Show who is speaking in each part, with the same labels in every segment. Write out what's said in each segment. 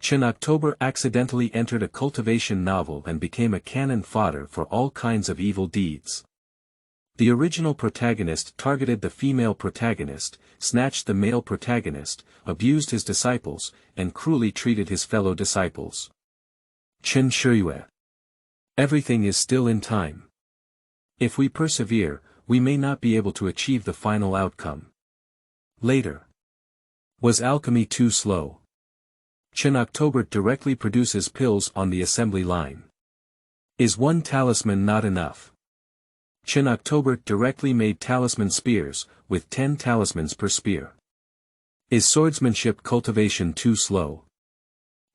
Speaker 1: Chen October accidentally entered a cultivation novel and became a cannon fodder for all kinds of evil deeds. The original protagonist targeted the female protagonist, snatched the male protagonist, abused his disciples, and cruelly treated his fellow disciples. Chen Shiyue. Everything is still in time. If we persevere, we may not be able to achieve the final outcome. Later. Was alchemy too slow? Chen October directly produces pills on the assembly line. Is one talisman not enough? Chen October directly made talisman spears, with 10 talismans per spear. Is swordsmanship cultivation too slow?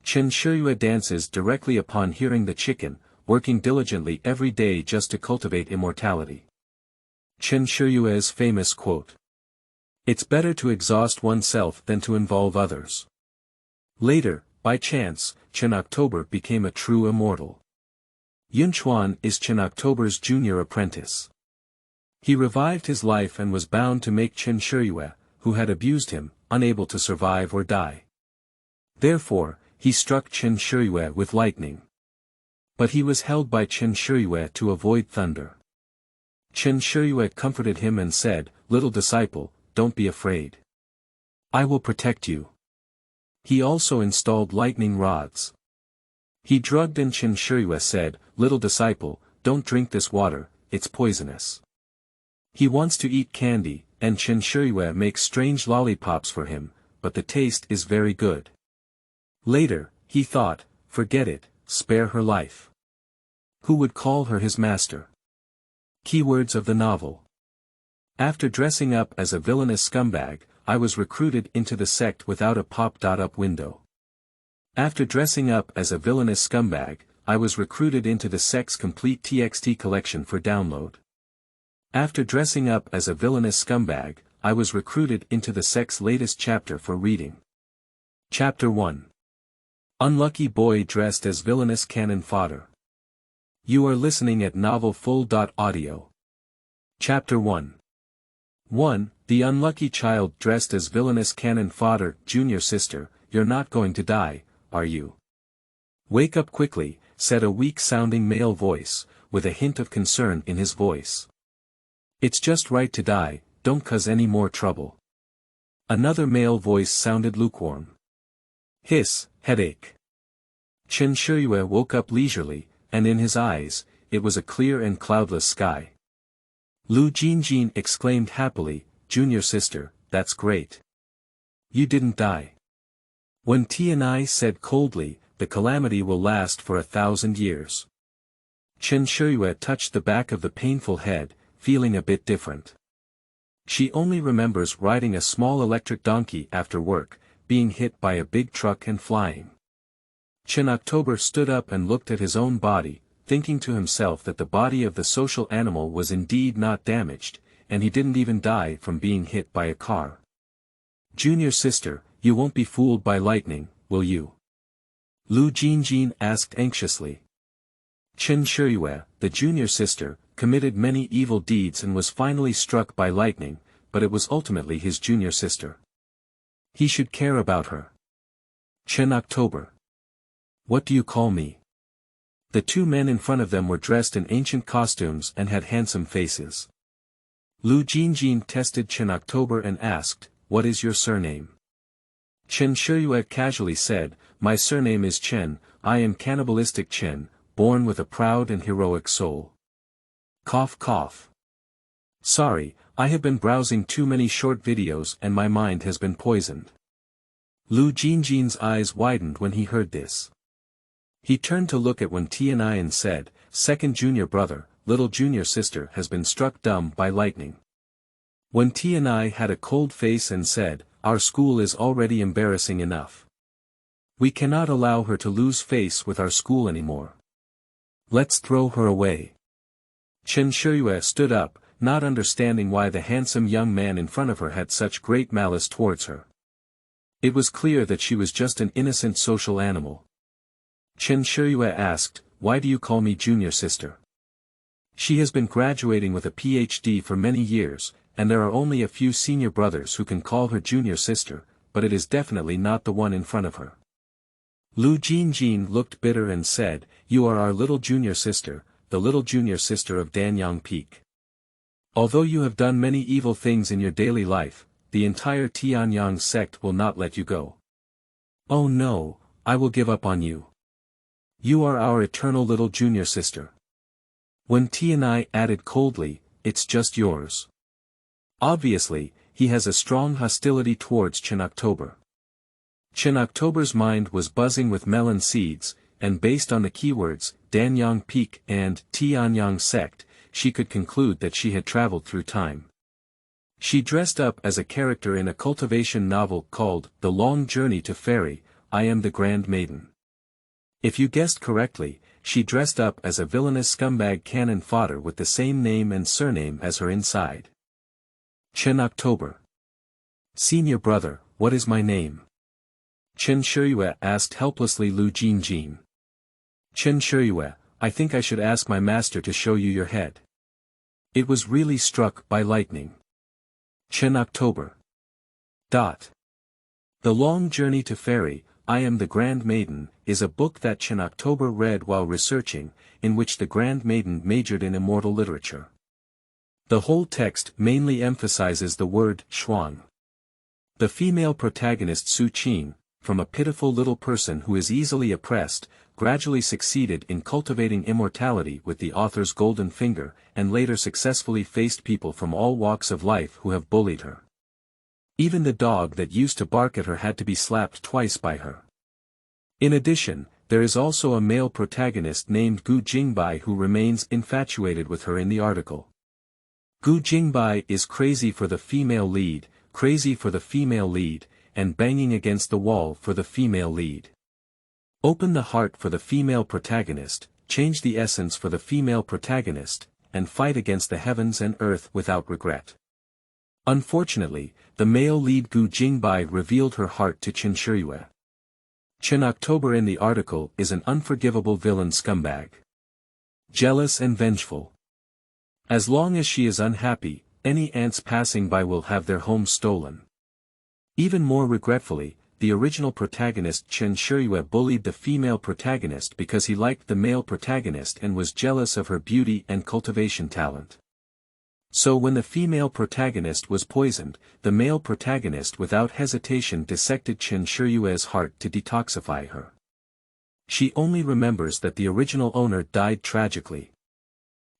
Speaker 1: Chen Shiyue dances directly upon hearing the chicken, working diligently every day just to cultivate immortality. Chen Shiyue's famous quote. It's better to exhaust oneself than to involve others. Later, by chance, Chen October became a true immortal. Yunchuan is Chen October's junior apprentice. He revived his life and was bound to make Chen Shiyue, who had abused him, unable to survive or die. Therefore, he struck Chen Shiyue with lightning. But he was held by Chen Shiyue to avoid thunder. Chen Shiyue comforted him and said, "Little disciple, don't be afraid. I will protect you." He also installed lightning rods. He drugged and Chen Shiyue said, "Little disciple, don't drink this water, it's poisonous." He wants to eat candy, and Chen Shiyue makes strange lollipops for him, but the taste is very good. Later, he thought, forget it, spare her life. Who would call her his master? Keywords of the novel. After dressing up as a villainous scumbag, I was recruited into the sect without a pop-up window. After dressing up as a villainous scumbag, I was recruited into the sect's complete TXT collection for download. After dressing up as a villainous scumbag, I was recruited into the sect's latest chapter for reading. Chapter 1. Unlucky boy dressed as villainous cannon fodder. You are listening at novelfull.audio. Chapter 1. 1. The unlucky child dressed as villainous cannon fodder. Junior sister, you're not going to die, are you? Wake up quickly, said a weak-sounding male voice, with a hint of concern in his voice. It's just right to die, don't cause any more trouble. Another male voice sounded lukewarm. Hiss, headache. Chen Shiyue woke up leisurely, and in his eyes, it was a clear and cloudless sky. Lu Jinjin exclaimed happily, "Junior sister, that's great. You didn't die." When Tianai said coldly, "The calamity will last for 1,000 years." Chen Shiyue touched the back of the painful head, feeling a bit different. She only remembers riding a small electric donkey after work, being hit by a big truck and flying. Chen October stood up and looked at his own body, thinking to himself that the body of the social animal was indeed not damaged, and he didn't even die from being hit by a car. "Junior sister, you won't be fooled by lightning, will you?" Lu Jinjin asked anxiously. Chen Shiyue, the junior sister, committed many evil deeds and was finally struck by lightning, but it was ultimately his junior sister. He should care about her. Chen October. What do you call me? The two men in front of them were dressed in ancient costumes and had handsome faces. Lu Jinjin tested Chen October and asked, "What is your surname?" Chen Shiyue casually said, "My surname is Chen, I am cannibalistic Chen, born with a proud and heroic soul." Cough cough. Sorry, I have been browsing too many short videos and my mind has been poisoned. Lu Jinjin's eyes widened when he heard this. He turned to look at Wen Tianai and said, "Second junior brother, little junior sister has been struck dumb by lightning." Wen Tianai had a cold face and said, "Our school is already embarrassing enough. We cannot allow her to lose face with our school anymore. Let's throw her away." Chen Shiyue stood up, not understanding why the handsome young man in front of her had such great malice towards her. It was clear that she was just an innocent social animal. Chen Shiyue asked, "Why do you call me junior sister?" She has been graduating with a PhD for many years, and there are only a few senior brothers who can call her junior sister, but it is definitely not the one in front of her. Lu Jinjin looked bitter and said, "You are our little junior sister, the little junior sister of Danyao Peak. Although you have done many evil things in your daily life, the entire Tianyang sect will not let you go. Oh no, I will give up on you. You are our eternal little junior sister." When Tianai added coldly, "It's just yours." Obviously, he has a strong hostility towards Chen October. Chen October's mind was buzzing with melon seeds, and based on the keywords, Danyao Peak and Tianyang Sect, she could conclude that she had traveled through time. She dressed up as a character in a cultivation novel called The Long Journey to Fairy, I Am the Grand Maiden. If you guessed correctly, she dressed up as a villainous scumbag cannon fodder with the same name and surname as her inside. Chen October. "Senior brother, what is my name?" Chen Shiyue asked helplessly Lu Jinjin. "Chen Shiyue, I think I should ask my master to show you your head. It was really struck by lightning." Chen October. The Long Journey to Fairy, I Am the Grand Maiden, is a book that Chen October read while researching, in which the Grand Maiden majored in immortal literature. The whole text mainly emphasizes the word shuang. The female protagonist Su Qin, from a pitiful little person who is easily oppressed, gradually succeeded in cultivating immortality with the author's golden finger, and later successfully faced people from all walks of life who have bullied her. Even the dog that used to bark at her had to be slapped twice by her. In addition, there is also a male protagonist named Gu Jingbai who remains infatuated with her in the article. Gu Jingbai is crazy for the female lead, and banging against the wall for the female lead. Open the heart for the female protagonist, change the essence for the female protagonist, and fight against the heavens and earth without regret. Unfortunately, the male lead Gu Jingbai revealed her heart to Chen Shiyue. Chen October in the article is an unforgivable villain scumbag. Jealous and vengeful. As long as she is unhappy, any ants passing by will have their home stolen. Even more regretfully, the original protagonist Chen Shiyue bullied the female protagonist because he liked the male protagonist and was jealous of her beauty and cultivation talent. So when the female protagonist was poisoned, the male protagonist without hesitation dissected Chen Shiyue's heart to detoxify her. She only remembers that the original owner died tragically.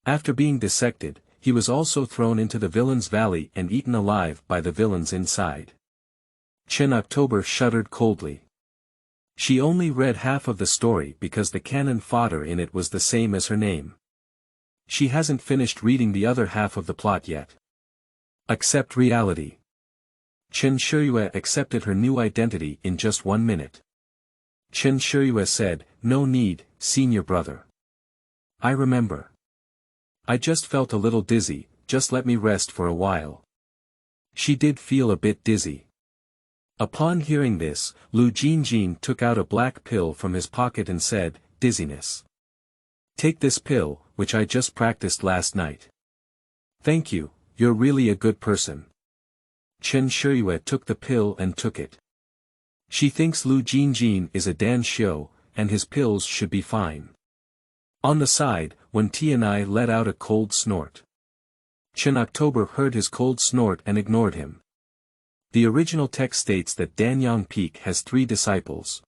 Speaker 1: After being dissected, he was also thrown into the villain's valley and eaten alive by the villains inside. Chen October shuddered coldly. She only read half of the story because the cannon fodder in it was the same as her name. She hasn't finished reading the other half of the plot yet. Accept reality. Chen Shiyue accepted her new identity in just 1 minute. Chen Shiyue said, "No need, senior brother. I remember. I just felt a little dizzy, just let me rest for a while." She did feel a bit dizzy. Upon hearing this, Lu Jinjin took out a black pill from his pocket and said, "Dizziness. Take this pill, which I just practiced last night." "Thank you, you're really a good person." Chen Shiyue took the pill and took it. She thinks Lu Jinjin is a Danyao, and his pills should be fine. On the side, when Tianai let out a cold snort. Chen October heard his cold snort and ignored him. The original text states that Danyao Peak has 3 disciples.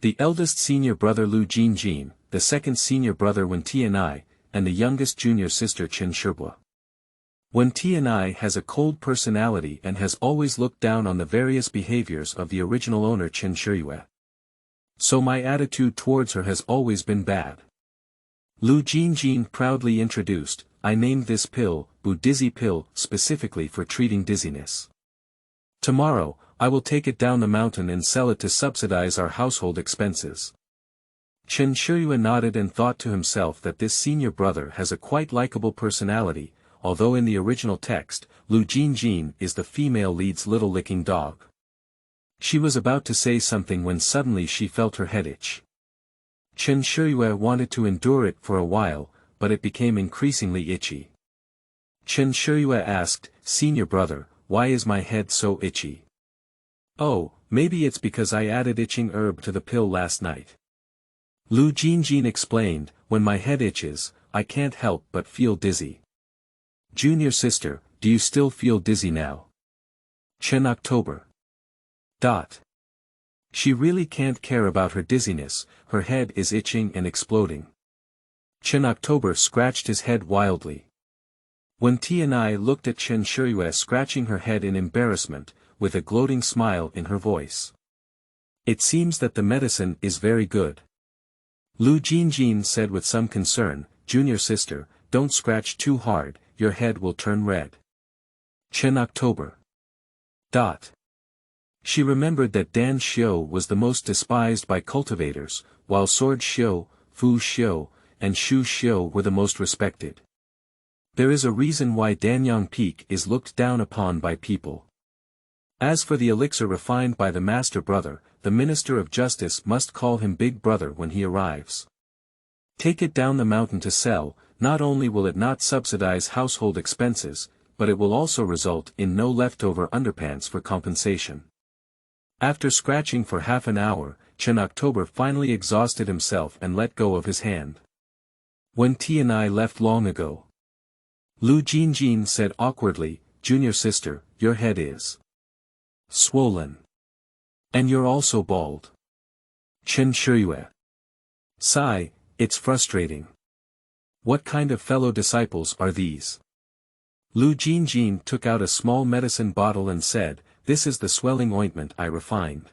Speaker 1: The eldest senior brother Lu Jinjin, the second senior brother Wen Tianai, and the youngest junior sister Chen Shiyue. Wen Tianai has a cold personality and has always looked down on the various behaviors of the original owner Chen Shiyue. So my attitude towards her has always been bad. Lu Jinjin proudly introduced, "I named this pill, Bu Dizzy Pill, specifically for treating dizziness. Tomorrow, I will take it down the mountain and sell it to subsidize our household expenses." Chen Shiyue nodded and thought to himself that this senior brother has a quite likable personality, although in the original text, Lu Jinjin is the female lead's little licking dog. She was about to say something when suddenly she felt her head itch. Chen Shiyue wanted to endure it for a while, but it became increasingly itchy. Chen Shiyue asked, "Senior brother, why is my head so itchy?" "Oh, maybe it's because I added itching herb to the pill last night. Lu Jinjin explained, when my head itches, I can't help but feel dizzy. Junior sister, do you still feel dizzy now? Chen October. She really can't care about her dizziness, her head is itching and exploding. Chen October scratched his head wildly. When Tianai looked at Chen Shiyue scratching her head in embarrassment, with a gloating smile in her voice. It seems that the medicine is very good. Lu Jinjin said with some concern, Junior sister, don't scratch too hard, your head will turn red. Chen October. She remembered that Dan Xiu was the most despised by cultivators, while Sword Xiu, Fu Xiu, and Shu Xiu were the most respected. There is a reason why Danyao Peak is looked down upon by people. As for the elixir refined by the Master Brother, the Minister of Justice must call him Big Brother when he arrives. Take it down the mountain to sell, not only will it not subsidize household expenses, but it will also result in no leftover underpants for compensation. After scratching for half an hour, Chen October finally exhausted himself and let go of his hand. When Tianai left long ago, Lu Jinjin said awkwardly, Junior sister, your head is swollen. And you're also bald. Chen Shiyue. Sigh, it's frustrating. What kind of fellow disciples are these? Lu Jinjin took out a small medicine bottle and said, this is the swelling ointment I refined.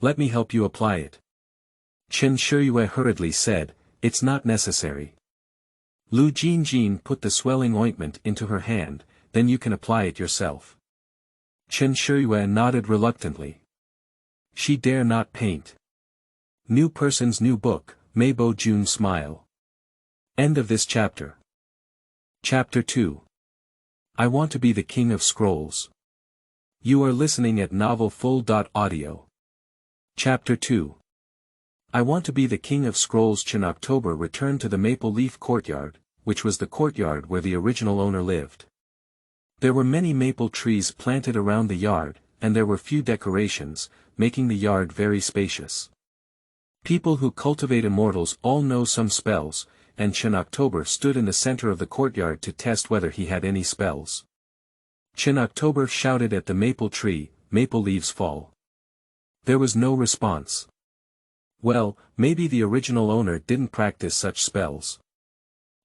Speaker 1: Let me help you apply it. Chen Shiyue hurriedly said, it's not necessary. Lu Jinjin put the swelling ointment into her hand, then you can apply it yourself. Chen Shiyue nodded reluctantly. She dare not paint. New person's new book, Meibo Jun smile. End of this chapter. Chapter 2. I want to be the king of scrolls. You are listening at novelfull.audio. Chapter 2. I want to be the king of scrolls. Chen October returned to the Maple Leaf Courtyard, which was the courtyard where the original owner lived. There were many maple trees planted around the yard, and there were few decorations, making the yard very spacious. People who cultivate immortals all know some spells, and Chen October stood in the center of the courtyard to test whether he had any spells. Chen October shouted at the maple tree, maple leaves fall. There was no response. Well, maybe the original owner didn't practice such spells.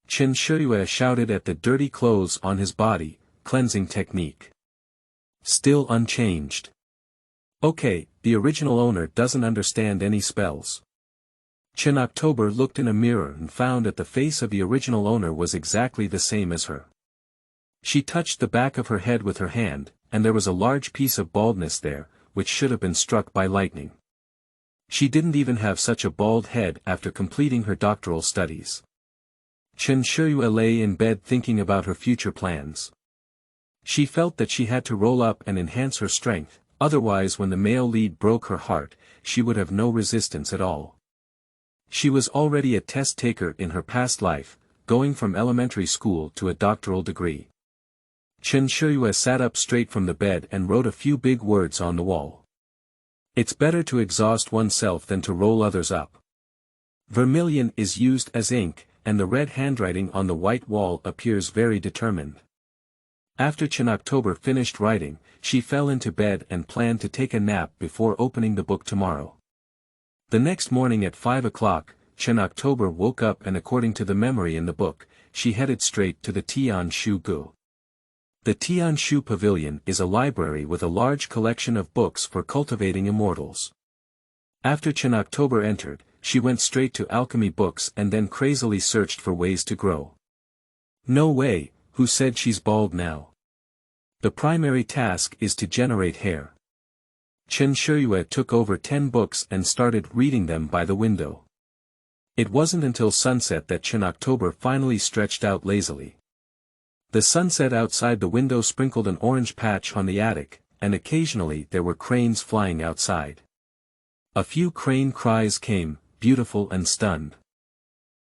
Speaker 1: Chen Shiyue shouted at the dirty clothes on his body, cleansing technique. Still unchanged. Okay, the original owner doesn't understand any spells. Chen October looked in a mirror and found that the face of the original owner was exactly the same as her. She touched the back of her head with her hand, and there was a large piece of baldness there, which should have been struck by lightning. She didn't even have such a bald head after completing her doctoral studies. Chen Shiyue lay in bed thinking about her future plans. She felt that she had to roll up and enhance her strength, otherwise when the male lead broke her heart, she would have no resistance at all. She was already a test taker in her past life, going from elementary school to a doctoral degree. Chen Shiyue sat up straight from the bed and wrote a few big words on the wall. It's better to exhaust oneself than to roll others up. Vermilion is used as ink, and the red handwriting on the white wall appears very determined. After Chen October finished writing, she fell into bed and planned to take a nap before opening the book tomorrow. The next morning at 5 o'clock, Chen October woke up and according to the memory in the book, she headed straight to the Tianshu Gu. The Tianshu Pavilion is a library with a large collection of books for cultivating immortals. After Chen October entered, she went straight to alchemy books and then crazily searched for ways to grow. No way, who said she's bald now? The primary task is to generate hair. Chen Shiyue took over 10 books and started reading them by the window. It wasn't until sunset that Chen October finally stretched out lazily. The sunset outside the window sprinkled an orange patch on the attic, and occasionally there were cranes flying outside. A few crane cries came, beautiful and stunned.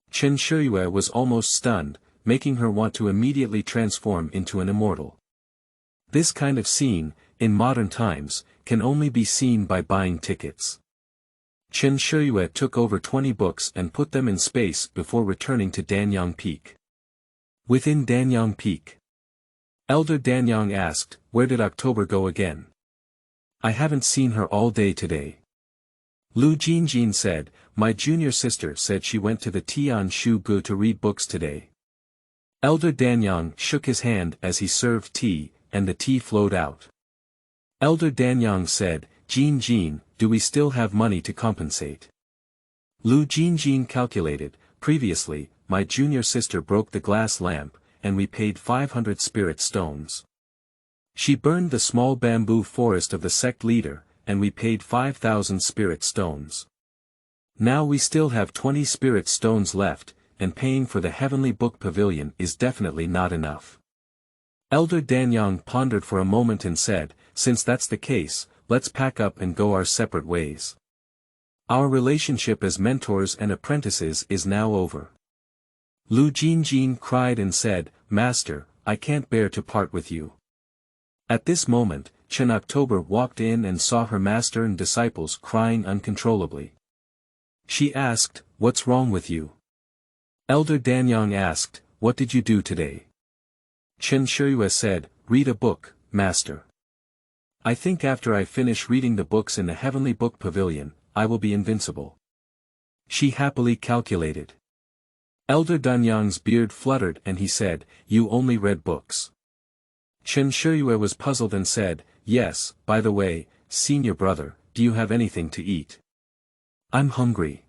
Speaker 1: Chen Shiyue was almost stunned, making her want to immediately transform into an immortal. This kind of scene, in modern times, can only be seen by buying tickets. Chen Shiyue took over 20 books and put them in space before returning to Danyao Peak. Within Danyao Peak, Elder Danyao asked, "Where did October go again? I haven't seen her all day today." Lu Jinjin said, "My junior sister said she went to the Tian Shu Gu to read books today." Elder Danyao shook his hand as he served tea, and the tea flowed out. Elder Danyao said, "Jinjin, do we still have money to compensate?" Lu Jinjin calculated, "Previously, my junior sister broke the glass lamp, and we paid 500 spirit stones. She burned the small bamboo forest of the sect leader, and we paid 5,000 spirit stones. Now we still have 20 spirit stones left, and paying for the Heavenly Book Pavilion is definitely not enough." Elder Danyao pondered for a moment and said, "Since that's the case, let's pack up and go our separate ways. Our relationship as mentors and apprentices is now over." Lu Jinjin cried and said, "Master, I can't bear to part with you." At this moment, Chen October walked in and saw her master and disciples crying uncontrollably. She asked, "What's wrong with you?" Elder Danyao asked, "What did you do today?" Chen Shiyue said, "Read a book, master. I think after I finish reading the books in the Heavenly Book Pavilion, I will be invincible." She happily calculated. Elder Danyao's beard fluttered and he said, "You only read books." Chen Shiyue was puzzled and said, "Yes, by the way, senior brother, do you have anything to eat? I'm hungry."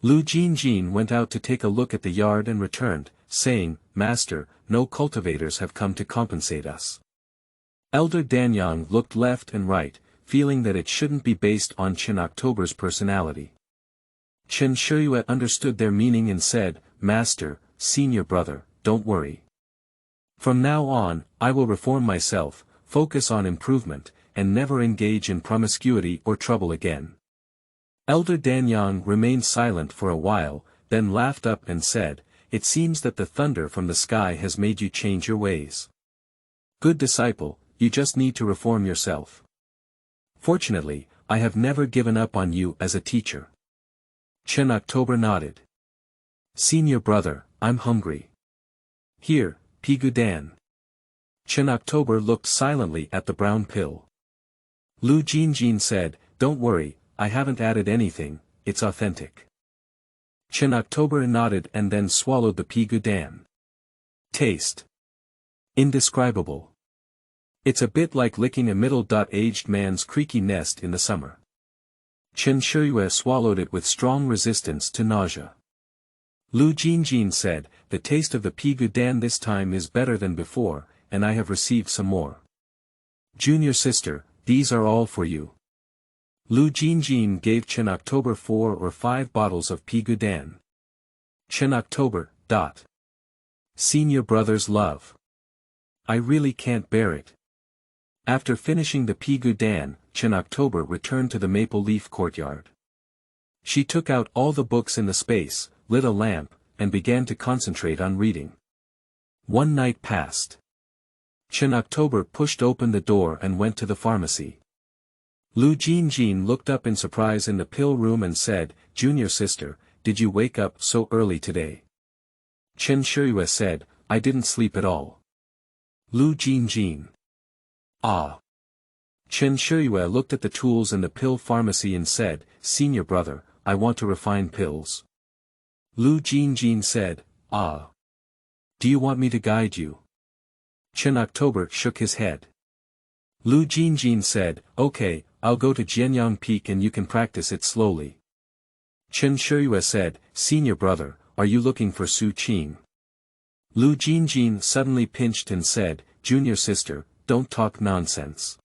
Speaker 1: Lu Jinjin went out to take a look at the yard and returned, saying, "Master, no cultivators have come to compensate us." Elder Danyao looked left and right, feeling that it shouldn't be based on Chen October's personality. Chen Shiyue understood their meaning and said, "Master, senior brother, don't worry. From now on, I will reform myself, focus on improvement, and never engage in promiscuity or trouble again." Elder Danyao remained silent for a while, then laughed up and said, "It seems that the thunder from the sky has made you change your ways. Good disciple, you just need to reform yourself. Fortunately, I have never given up on you as a teacher." Chen October nodded. "Senior brother, I'm hungry. Here, Pigudan." Chen October looked silently at the brown pill. Lu Jinjin said, "Don't worry, I haven't added anything, it's authentic." Chen October nodded and then swallowed the Pigudan. Taste: indescribable. It's a bit like licking a middle-aged man's creaky nest in the summer. Chen Shiyue swallowed it with strong resistance to nausea. Lu Jinjin said, "The taste of the Pigudan this time is better than before, and I have received some more. Junior sister, these are all for you." Lu Jinjin gave Chen October 4 or 5 bottles of Pigudan. Chen October, Senior brother's love. I really can't bear it. After finishing the Pigudan, Chen October returned to the maple leaf courtyard. She took out all the books in the space, lit a lamp, and began to concentrate on reading. One night passed. Chen October pushed open the door and went to the pharmacy. Lu Jinjin looked up in surprise in the pill room and said, "Junior sister, did you wake up so early today?" Chen Shiyue said, "I didn't sleep at all." Lu Jinjin. Ah. Chen Shiyue looked at the tools in the pill pharmacy and said, "Senior brother, I want to refine pills." Lu Jinjin said, "Ah. Do you want me to guide you?" Chen October shook his head. Lu Jinjin said, "Okay, I'll go to Danyao Peak and you can practice it slowly." Chen Shiyue said, "Senior brother, are you looking for Su Qing?" Lu Jinjin suddenly pinched and said, "Junior sister, don't talk nonsense."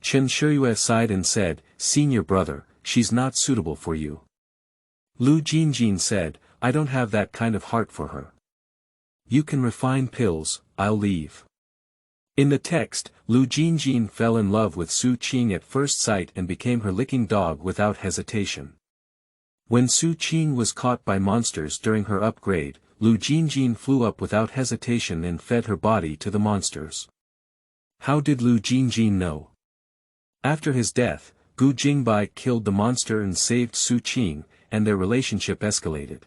Speaker 1: Chen Shiyue sighed and said, "Senior brother, she's not suitable for you." Lu Jinjin said, "I don't have that kind of heart for her. You can refine pills, I'll leave." In the text, Lu Jinjin fell in love with Su Qing at first sight and became her licking dog without hesitation. When Su Qing was caught by monsters during her upgrade, Lu Jinjin flew up without hesitation and fed her body to the monsters. How did Lu Jinjin know? After his death, Gu Jingbai killed the monster and saved Su Qing, and their relationship escalated.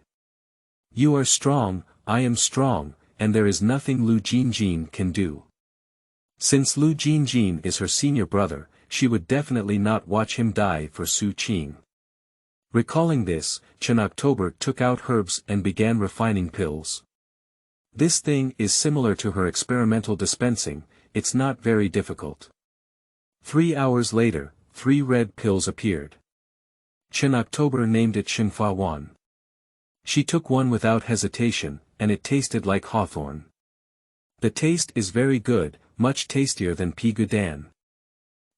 Speaker 1: You are strong, I am strong, and there is nothing Lu Jinjin can do. Since Lu Jinjin is her senior brother, she would definitely not watch him die for Su Qing. Recalling this, Chen October took out herbs and began refining pills. This thing is similar to her experimental dispensing, it's not very difficult. 3 hours later, 3 red pills appeared. Chen October named it Xinfa Wan. She took one without hesitation, and it tasted like hawthorn. The taste is very good, much tastier than Pigudan.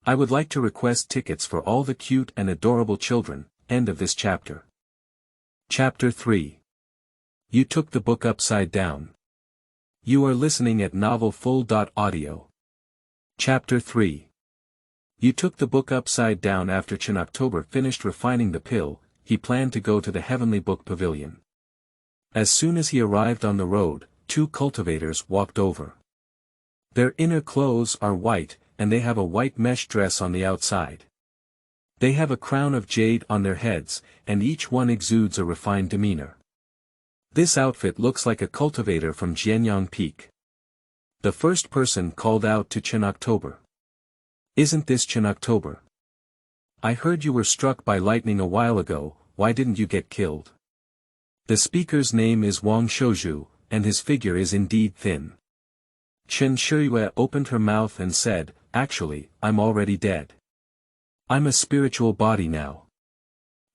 Speaker 1: I would like to request tickets for all the cute and adorable children. End of this chapter. Chapter 3. You took the book upside down. You are listening at novelfull.audio. Chapter 3. You took the book upside down. After Chen October finished refining the pill, he planned to go to the Heavenly Book Pavilion. As soon as he arrived on the road, 2 cultivators walked over. Their inner clothes are white, and they have a white mesh dress on the outside. They have a crown of jade on their heads, and each one exudes a refined demeanor. This outfit looks like a cultivator from Jianyang Peak. The first person called out to Chen October. Isn't this Chen October? I heard you were struck by lightning a while ago, why didn't you get killed? The speaker's name is Wang Shouju, and his figure is indeed thin. Chen Shiyue opened her mouth and said, actually, I'm already dead. I'm a spiritual body now.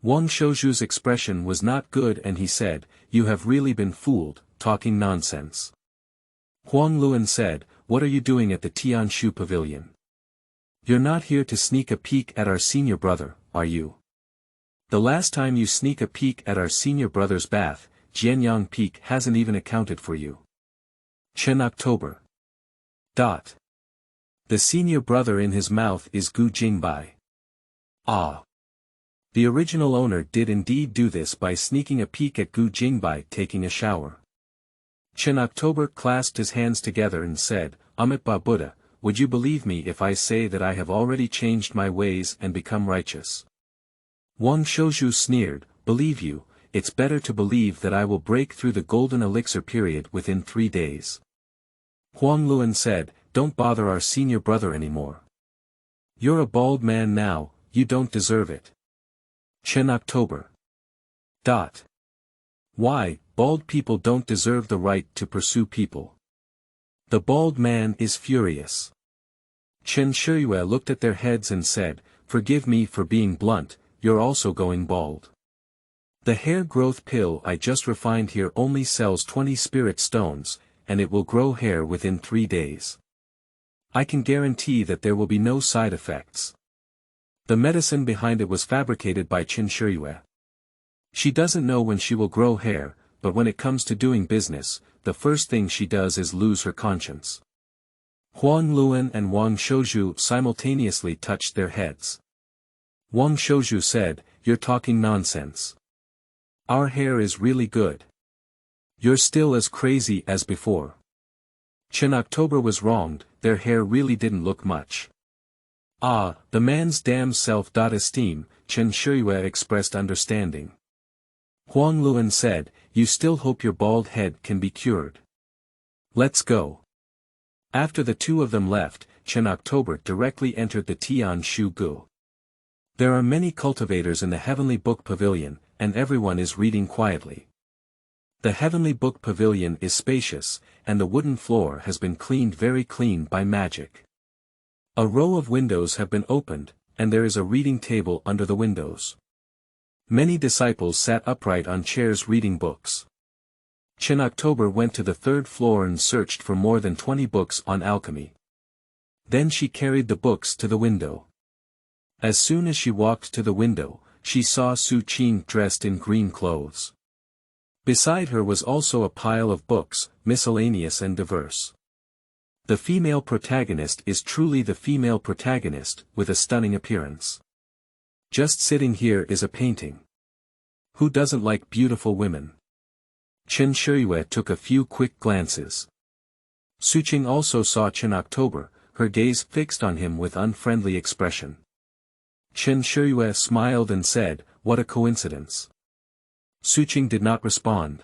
Speaker 1: Wang Shouju's expression was not good and he said, you have really been fooled, talking nonsense. Huang Luan said, what are you doing at the Tianshu Pavilion? You're not here to sneak a peek at our senior brother, are you? The last time you sneak a peek at our senior brother's bath, Jianyang Peak hasn't even accounted for you. Chen October. The senior brother in his mouth is Gu Jingbai. Ah. The original owner did indeed do this by sneaking a peek at Gu Jingbai taking a shower. Chen October clasped his hands together and said, Amitabha Buddha, would you believe me if I say that I have already changed my ways and become righteous? Wang Shouju sneered, believe you, it's better to believe that I will break through the golden elixir period within 3 days. Huang Luan said, don't bother our senior brother anymore. You're a bald man now, you don't deserve it. Chen October. Why, bald people don't deserve the right to pursue people. The bald man is furious. Chen Shiyue looked at their heads and said, forgive me for being blunt, you're also going bald. The hair growth pill I just refined here only sells 20 spirit stones, and it will grow hair within 3 days. I can guarantee that there will be no side effects. The medicine behind it was fabricated by Chen Shiyue. She doesn't know when she will grow hair, but when it comes to doing business, the first thing she does is lose her conscience. Huang Luan and Wang Shouju simultaneously touched their heads. Wang Shouju said, you're talking nonsense. Our hair is really good. You're still as crazy as before. Chen October was wronged, their hair really didn't look much. Ah, the man's damn self-esteem, Chen Shiyue expressed understanding. Huang Luan said, you still hope your bald head can be cured. Let's go. After the 2 of them left, Chen October directly entered the Tianshu Gu. There are many cultivators in the Heavenly Book Pavilion, and everyone is reading quietly. The Heavenly Book Pavilion is spacious, and the wooden floor has been cleaned very clean by magic. A row of windows have been opened, and there is a reading table under the windows. Many disciples sat upright on chairs reading books. Chen October went to the 3rd floor and searched for more than 20 books on alchemy. Then she carried the books to the window. As soon as she walked to the window, she saw Su Qing dressed in green clothes. Beside her was also a pile of books, miscellaneous and diverse. The female protagonist is truly the female protagonist, with a stunning appearance. Just sitting here is a painting. Who doesn't like beautiful women? Chen Shiyue took a few quick glances. Su Qing also saw Chen October, her gaze fixed on him with unfriendly expression. Chen Shiyue smiled and said, "What a coincidence." Suqing did not respond.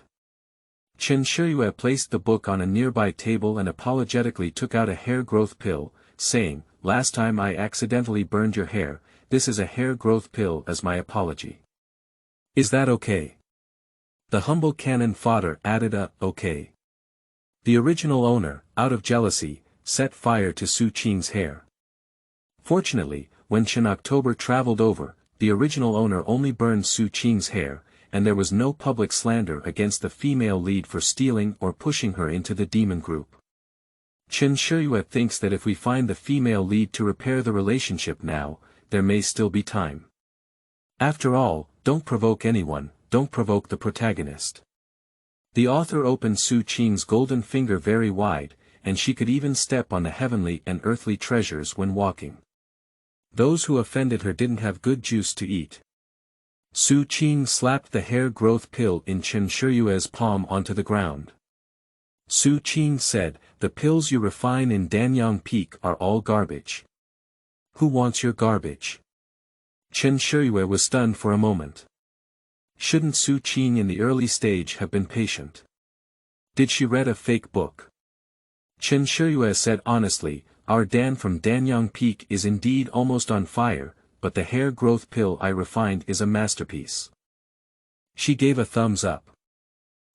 Speaker 1: Chen Shiyue placed the book on a nearby table and apologetically took out a hair growth pill, saying, "Last time I accidentally burned your hair, this is a hair growth pill as my apology. Is that okay?" The humble cannon fodder added a, "Okay." The original owner, out of jealousy, set fire to Suqing's hair. Fortunately, when Chen October traveled over, the original owner only burned Suqing's hair, and there was no public slander against the female lead for stealing or pushing her into the demon group. Chen Shiyue thinks that if we find the female lead to repair the relationship now, there may still be time. After all, don't provoke anyone, don't provoke the protagonist. The author opened Suqing's golden finger very wide, and she could even step on the heavenly and earthly treasures when walking. Those who offended her didn't have good juice to eat. Suqing slapped the hair growth pill in Chen Shiyue's palm onto the ground. Suqing said, "The pills you refine in Danyao Peak are all garbage. Who wants your garbage?" Chen Shiyue was stunned for a moment. Shouldn't Suqing in the early stage have been patient? Did she read a fake book? Chen Shiyue said honestly, "Our Dan from Danyao Peak is indeed almost on fire, but the hair growth pill I refined is a masterpiece." She gave a thumbs up.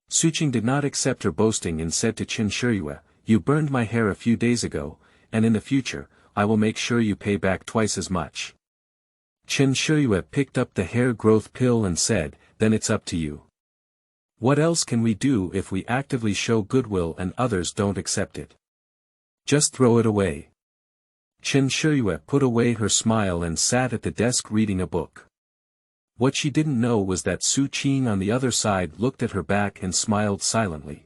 Speaker 1: Suqing did not accept her boasting and said to Chen Shiyue, "You burned my hair a few days ago, and in the future, I will make sure you pay back twice as much." Chen Shiyue picked up the hair growth pill and said, "Then it's up to you. What else can we do if we actively show goodwill and others don't accept it? Just throw it away." Chen Shiyue put away her smile and sat at the desk reading a book. What she didn't know was that Suqing on the other side looked at her back and smiled silently.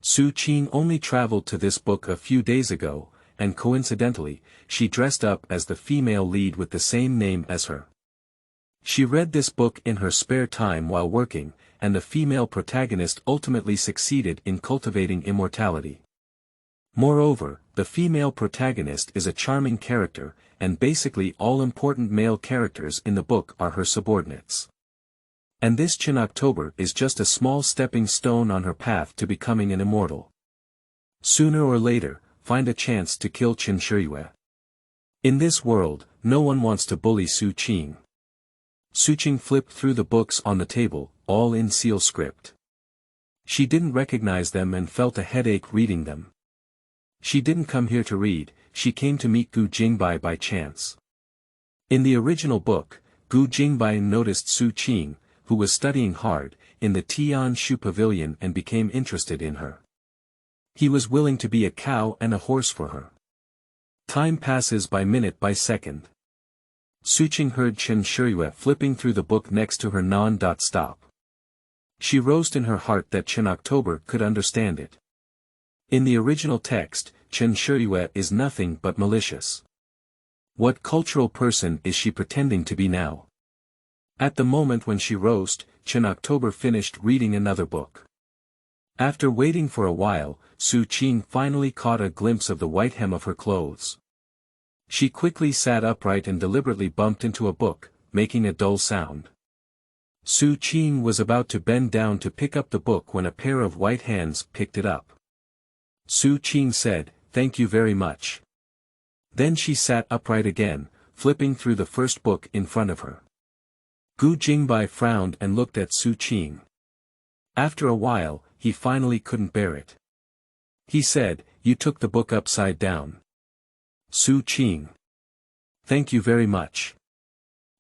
Speaker 1: Suqing only traveled to this book a few days ago, and coincidentally, she dressed up as the female lead with the same name as her. She read this book in her spare time while working, and the female protagonist ultimately succeeded in cultivating immortality. Moreover, the female protagonist is a charming character, and basically all important male characters in the book are her subordinates. And this Chen October is just a small stepping stone on her path to becoming an immortal. Sooner or later, find a chance to kill Chen Shiyue. In this world, no one wants to bully Suqing. Suqing flipped through the books on the table, all in seal script. She didn't recognize them and felt a headache reading them. She didn't come here to read, she came to meet Gu Jingbai by chance. In the original book, Gu Jingbai noticed Suqing, who was studying hard, in the Tianshu pavilion and became interested in her. He was willing to be a cow and a horse for her. Time passes by minute by second. Suqing heard Chen Shiyue flipping through the book next to her non-stop. She roused in her heart that Chen October could understand it. In the original text, Chen Shiyue is nothing but malicious. What cultural person is she pretending to be now? At the moment when she roused, Chen October finished reading another book. After waiting for a while, Suqing finally caught a glimpse of the white hem of her clothes. She quickly sat upright and deliberately bumped into a book, making a dull sound. Suqing was about to bend down to pick up the book when a pair of white hands picked it up. Suqing said, "Thank you very much." Then she sat upright again, flipping through the first book in front of her. Gu Jingbai frowned and looked at Suqing. After a while, he finally couldn't bear it. He said, "You took the book upside down." Suqing. "Thank you very much."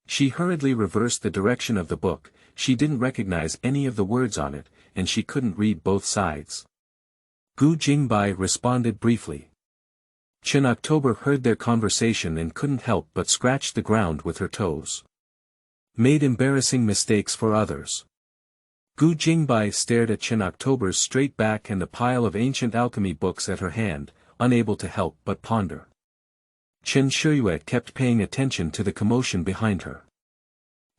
Speaker 1: She hurriedly reversed the direction of the book, she didn't recognize any of the words on it, and she couldn't read both sides. Gu Jingbai responded briefly. Chen October heard their conversation and couldn't help but scratch the ground with her toes. Made embarrassing mistakes for others. Gu Jingbai stared at Chen October's straight back and the pile of ancient alchemy books at her hand, unable to help but ponder. Chen Shiyue kept paying attention to the commotion behind her.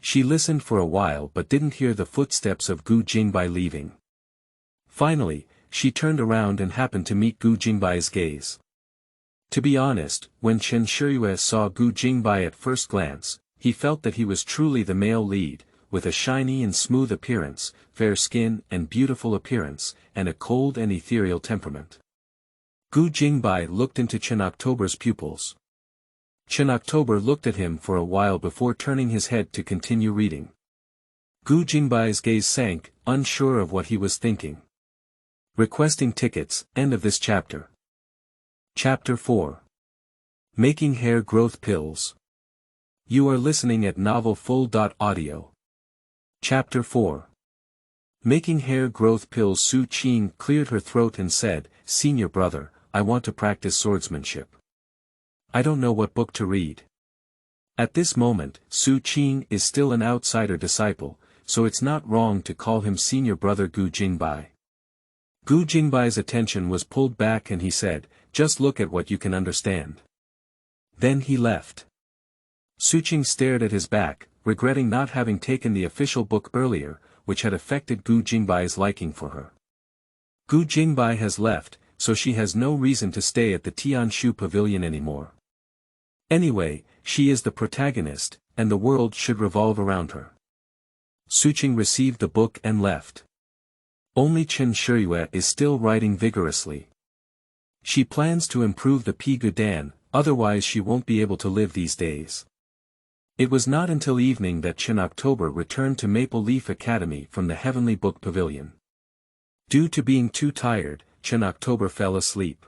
Speaker 1: She listened for a while but didn't hear the footsteps of Gu Jingbai leaving. Finally, she turned around and happened to meet Gu Jingbai's gaze. To be honest, when Chen Shiyue saw Gu Jingbai at first glance, he felt that he was truly the male lead, with a shiny and smooth appearance, fair skin and beautiful appearance, and a cold and ethereal temperament. Gu Jingbai looked into Chen October's pupils. Chen October looked at him for a while before turning his head to continue reading. Gu Jingbai's gaze sank, unsure of what he was thinking. Requesting tickets, end of this chapter. Chapter 4. Making Hair Growth Pills. You are listening at novelfull.audio. Chapter 4. Making Hair Growth Pills. Su Qing cleared her throat and said, "Senior brother, I want to practice swordsmanship. I don't know what book to read." At this moment, Su Qing is still an outsider disciple, so it's not wrong to call him senior brother Gu Jingbai. Gu Jingbai's attention was pulled back and he said, "Just look at what you can understand." Then he left. Su Qing stared at his back, regretting not having taken the official book earlier, which had affected Gu Jingbai's liking for her. Gu Jingbai has left, so she has no reason to stay at the Tianshu Pavilion anymore. Anyway, she is the protagonist, and the world should revolve around her. Su Qing received the book and left. Only Chen Shiyue is still writing vigorously. She plans to improve the Pigu Dan, otherwise she won't be able to live these days. It was not until evening that Chen October returned to Maple Leaf Academy from the Heavenly Book Pavilion. Due to being too tired, Chen October fell asleep.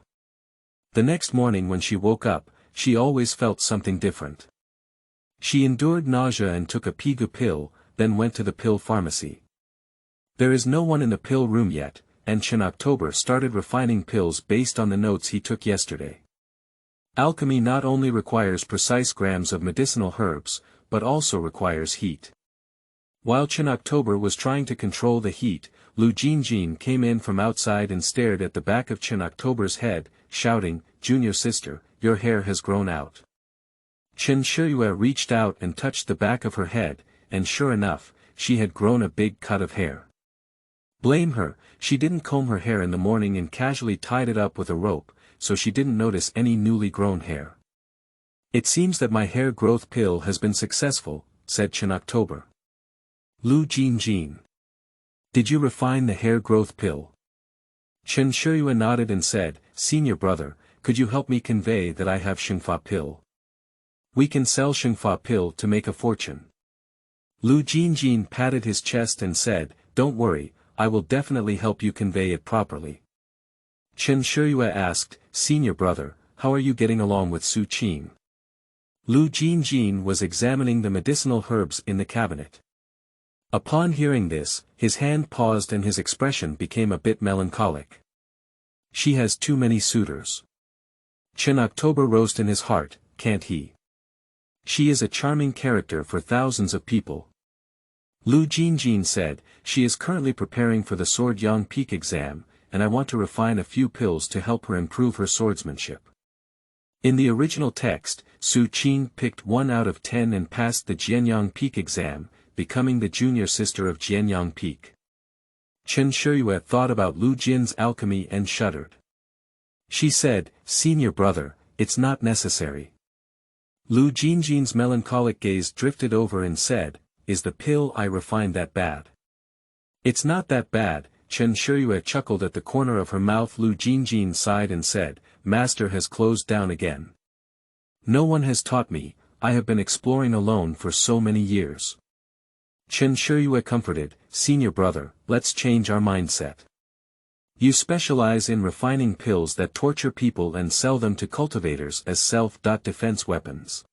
Speaker 1: The next morning when she woke up, she always felt something different. She endured nausea and took a Pigu pill, then went to the pill pharmacy. There is no one in the pill room yet, and Chen October started refining pills based on the notes he took yesterday. Alchemy not only requires precise grams of medicinal herbs, but also requires heat. While Chen October was trying to control the heat, Lu Jinjin came in from outside and stared at the back of Chen October's head, shouting, "Junior sister, your hair has grown out." Chen Shiyue reached out and touched the back of her head, and sure enough, she had grown a big cut of hair. Blame her, she didn't comb her hair in the morning and casually tied it up with a rope, so she didn't notice any newly grown hair. "It seems that my hair growth pill has been successful," said Chen October. Lu Jinjin. "Did you refine the hair growth pill?" Chen Shiyue nodded and said, "Senior brother, could you help me convey that I have Shengfa pill? We can sell Shengfa pill to make a fortune." Lu Jinjin patted his chest and said, "Don't worry, I will definitely help you convey it properly." Chen Shiyue asked, "Senior brother, how are you getting along with Su Qing?" Lu Jinjin was examining the medicinal herbs in the cabinet. Upon hearing this, his hand paused and his expression became a bit melancholic. "She has too many suitors." Chen October rose in his heart, "Can't he? She is a charming character for thousands of people." Lu Jinjin said, "She is currently preparing for the Sword Yang Peak exam, and I want to refine a few pills to help her improve her swordsmanship." In the original text, Su Qing picked 1 out of 10 and passed the Jianyang Peak exam, becoming the junior sister of Jianyang Peak. Chen Shiyue thought about Lu Jin's alchemy and shuddered. She said, "Senior brother, it's not necessary." Lu Jinjin's melancholic gaze drifted over and said, "Is the pill I refined that bad?" "It's not that bad," Chen Shiyue chuckled at the corner of her mouth. Lu Jinjin sighed and said, "Master has closed down again. No one has taught me, I have been exploring alone for so many years." Chen Shiyue comforted, "Senior brother, let's change our mindset. You specialize in refining pills that torture people and sell them to cultivators as self-defense weapons."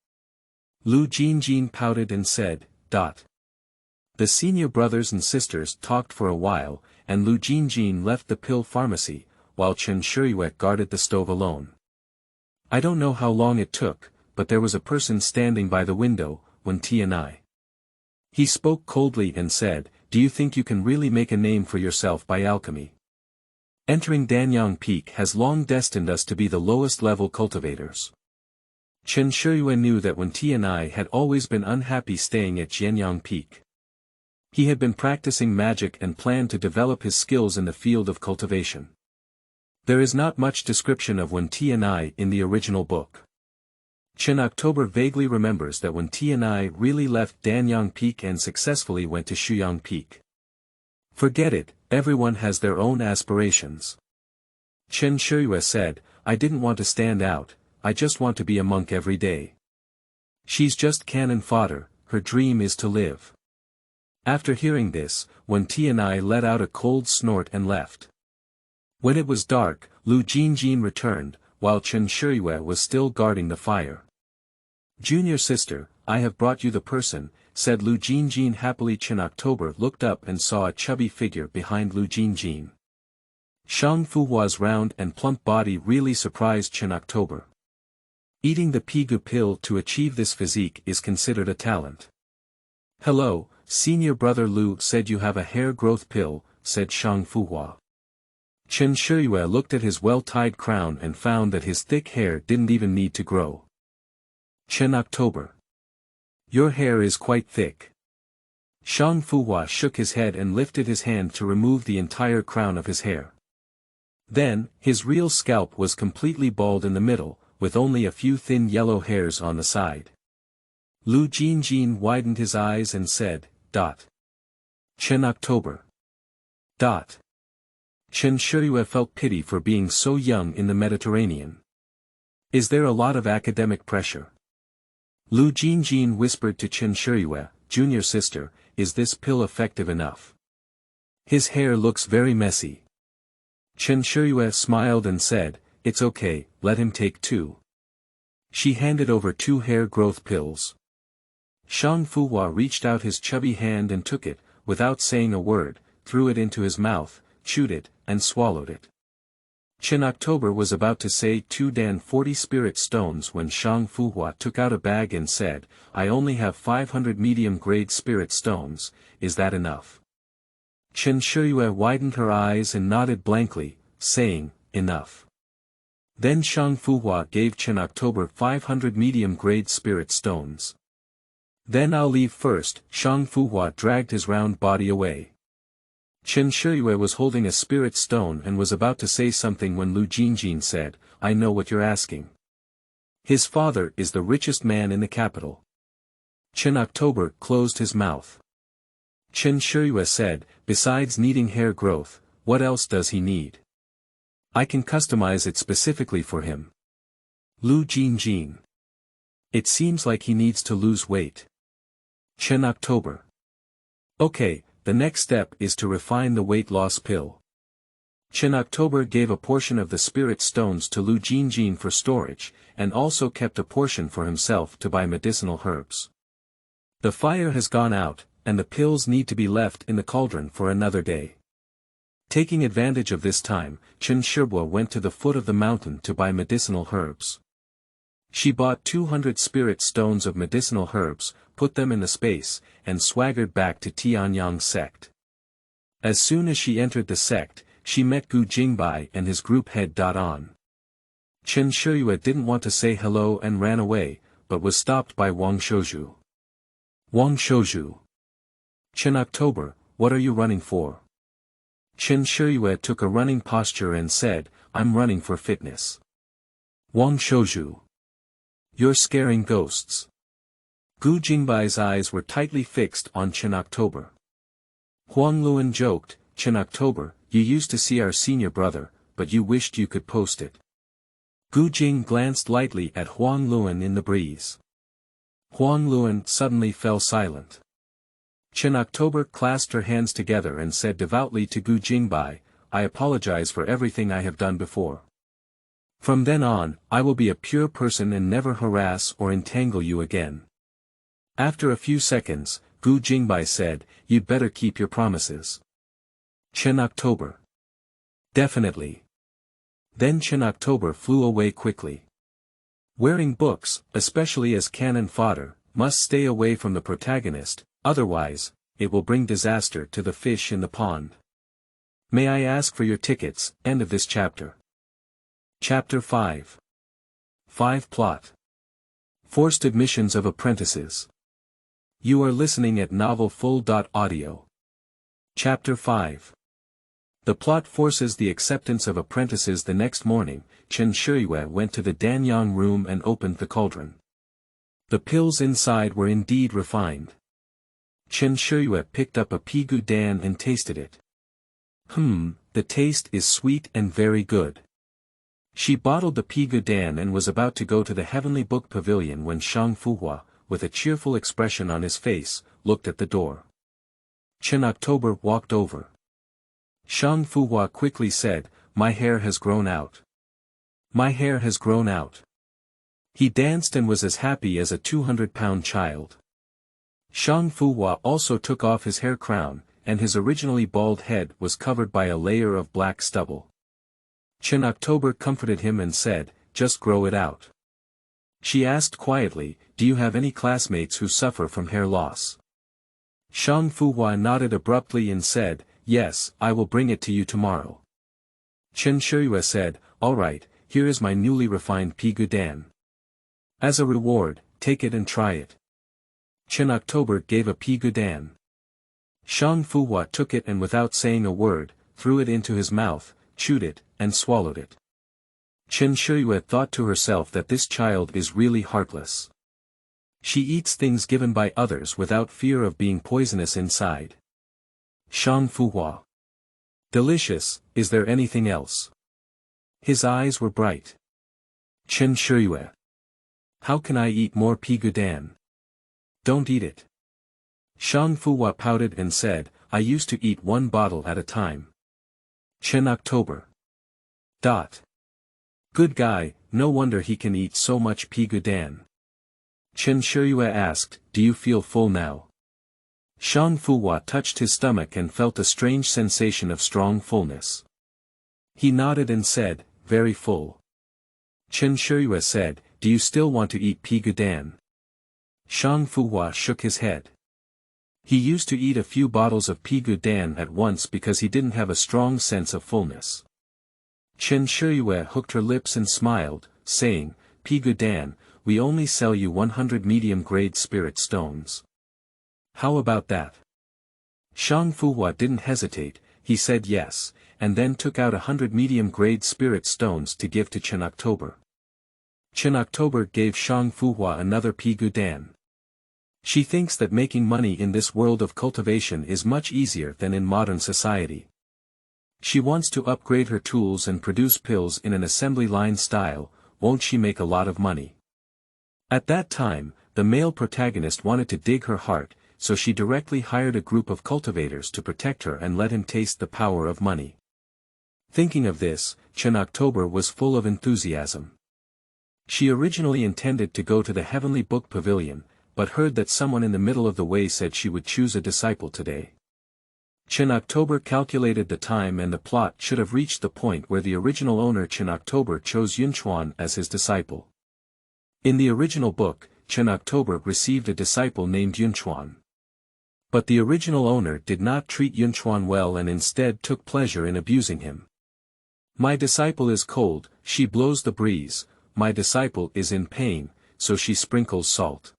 Speaker 1: Lu Jinjin pouted and said, The senior brothers and sisters talked for a while, and Lu Jinjin left the pill pharmacy, while Chen Shiyue guarded the stove alone. I don't know how long it took, but there was a person standing by the window, when T&I. He spoke coldly and said, "Do you think you can really make a name for yourself by alchemy? Entering Danyang Peak has long destined us to be the lowest level cultivators." Chen Shiyue knew that when T&I had always been unhappy staying at Jianyang Peak. He had been practicing magic and planned to develop his skills in the field of cultivation. There is not much description of when T&I in the original book. Chen October vaguely remembers that when Tianai really left Danyang Peak and successfully went to Shuyang Peak. Forget it, everyone has their own aspirations. Chen Shiyue said, I didn't want to stand out, I just want to be a monk every day. She's just cannon fodder, her dream is to live. After hearing this, Wen Tianai let out a cold snort and left. When it was dark, Lu Jinjin returned, while Chen Shiyue was still guarding the fire. Junior sister, I have brought you the person, said Lu Jinjin happily. Chen October looked up and saw a chubby figure behind Lu Jinjin. Shang Fuhua's round and plump body really surprised Chen October. Eating the Pigu pill to achieve this physique is considered a talent. Hello, senior brother Lu said you have a hair growth pill, said Shang Fuhua. Chen Shiyue looked at his well-tied crown and found that his thick hair didn't even need to grow. Chen October. Your hair is quite thick. Shang Fuhua shook his head and lifted his hand to remove the entire crown of his hair. Then, his real scalp was completely bald in the middle, with only a few thin yellow hairs on the side. Lu Jinjin widened his eyes and said, Chen October. Chen Shiyue felt pity for being so young in the Mediterranean. Is there a lot of academic pressure? Lu Jinjin whispered to Chen Shiyue, junior sister, is this pill effective enough? His hair looks very messy. Chen Shiyue smiled and said, it's okay, let him take 2. She handed over 2 hair growth pills. Shang Fuhua reached out his chubby hand and took it, without saying a word, threw it into his mouth, chewed it, and swallowed it. Chen October was about to say 240 spirit stones when Shang Fuhua took out a bag and said, I only have 500 medium-grade spirit stones, is that enough? Chen Shiyue widened her eyes and nodded blankly, saying, enough. Then Shang Fuhua gave Chen October 500 medium-grade spirit stones. Then I'll leave first. Shang Fuhua dragged his round body away. Chen Shiyue was holding a spirit stone and was about to say something when Lu Jinjin said, I know what you're asking. His father is the richest man in the capital. Chen October closed his mouth. Chen Shiyue said, besides needing hair growth, what else does he need? I can customize it specifically for him. Lu Jinjin. It seems like he needs to lose weight. Chen October. Okay, the next step is to refine the weight loss pill. Chen October gave a portion of the spirit stones to Lu Jinjin for storage, and also kept a portion for himself to buy medicinal herbs. The fire has gone out, and the pills need to be left in the cauldron for another day. Taking advantage of this time, Chen Shiyue went to the foot of the mountain to buy medicinal herbs. She bought 200 spirit stones of medicinal herbs, put them in the space, and swaggered back to Tianyang Sect. As soon as she entered the sect, she met Gu Jingbai and his group head. On. Chen Shiyue didn't want to say hello and ran away, but was stopped by Wang Shouju. Wang Shouju. Chen October, what are you running for? Chen Shiyue took a running posture and said, I'm running for fitness. Wang Shouju. You're scaring ghosts. Gu Jingbai's eyes were tightly fixed on Chen October. Huang Luan joked, Chen October, you used to see our senior brother, but you wished you could post it. Gu Jing glanced lightly at Huang Luan in the breeze. Huang Luan suddenly fell silent. Chen October clasped her hands together and said devoutly to Gu Jingbai, I apologize for everything I have done before. From then on, I will be a pure person and never harass or entangle you again. After a few seconds, Gu Jingbai said, you'd better keep your promises. Chen October. Definitely. Then Chen October flew away quickly. Wearing books, especially as cannon fodder, must stay away from the protagonist, otherwise, it will bring disaster to the fish in the pond. May I ask for your tickets? End of this chapter. Chapter 5. 5 Plot. Forced admissions of apprentices. You are listening at novelfull.audio. Chapter 5. The plot forces the acceptance of apprentices. The next morning, Chen Shiyue went to the Danyang room and opened the cauldron. The pills inside were indeed refined. Chen Shiyue picked up a EP1-10 and tasted it. The taste is sweet and very good. She bottled the EP1-10 and was about to go to the Heavenly Book Pavilion when Shang Fuhua, with a cheerful expression on his face, looked at the door. Chen October walked over. Shang Fuhua quickly said, "My hair has grown out. My hair has grown out." He danced and was as happy as a 200-pound child. Shang Fuhua also took off his hair crown, and his originally bald head was covered by a layer of black stubble. Chen October comforted him and said, "Just grow it out." She asked quietly, "Do you have any classmates who suffer from hair loss?" Shang Fuhua nodded abruptly and said, "Yes, I will bring it to you tomorrow." Chen Shiyue said, "All right, here is my newly refined EP1-10. As a reward, take it and try it." Chen October gave a EP1-10. Shang Fuhua took it and without saying a word, threw it into his mouth, chewed it, and swallowed it. Chen Shiyue thought to herself that this child is really heartless. She eats things given by others without fear of being poisonous inside. Shang Fuhua. Delicious, is there anything else? His eyes were bright. Chen Shiyue. How can I eat more EP1-10? Don't eat it. Shang Fuhua pouted and said, "I used to eat one bottle at a time." Chen October. Good guy, no wonder he can eat so much EP1-10. Chen Shiyue asked, "Do you feel full now?" Shang Fuhua touched his stomach and felt a strange sensation of strong fullness. He nodded and said, "Very full." Chen Shiyue said, "Do you still want to eat EP1-10? Shang Fuhua shook his head. He used to eat a few bottles of EP1-10 at once because he didn't have a strong sense of fullness. Chen Shiyue hooked her lips and smiled, saying, "EP1-10, we only sell you 100 medium-grade spirit stones. How about that?" Shang Fuhua didn't hesitate, he said yes, and then took out 100 medium-grade spirit stones to give to Chen October. Chen October gave Shang Fuhua another EP1-10. She thinks that making money in this world of cultivation is much easier than in modern society. She wants to upgrade her tools and produce pills in an assembly line style, won't she make a lot of money? At that time, the male protagonist wanted to dig her heart, so she directly hired a group of cultivators to protect her and let him taste the power of money. Thinking of this, Chen October was full of enthusiasm. She originally intended to go to the Heavenly Book Pavilion, but heard that someone in the middle of the way said she would choose a disciple today. Chen October calculated the time and the plot should have reached the point where the original owner Chen October chose Yunchuan as his disciple. In the original book, Chen October received a disciple named Yunchuan. But the original owner did not treat Yunchuan well and instead took pleasure in abusing him. "My disciple is cold, she blows the breeze, my disciple is in pain, so she sprinkles salt."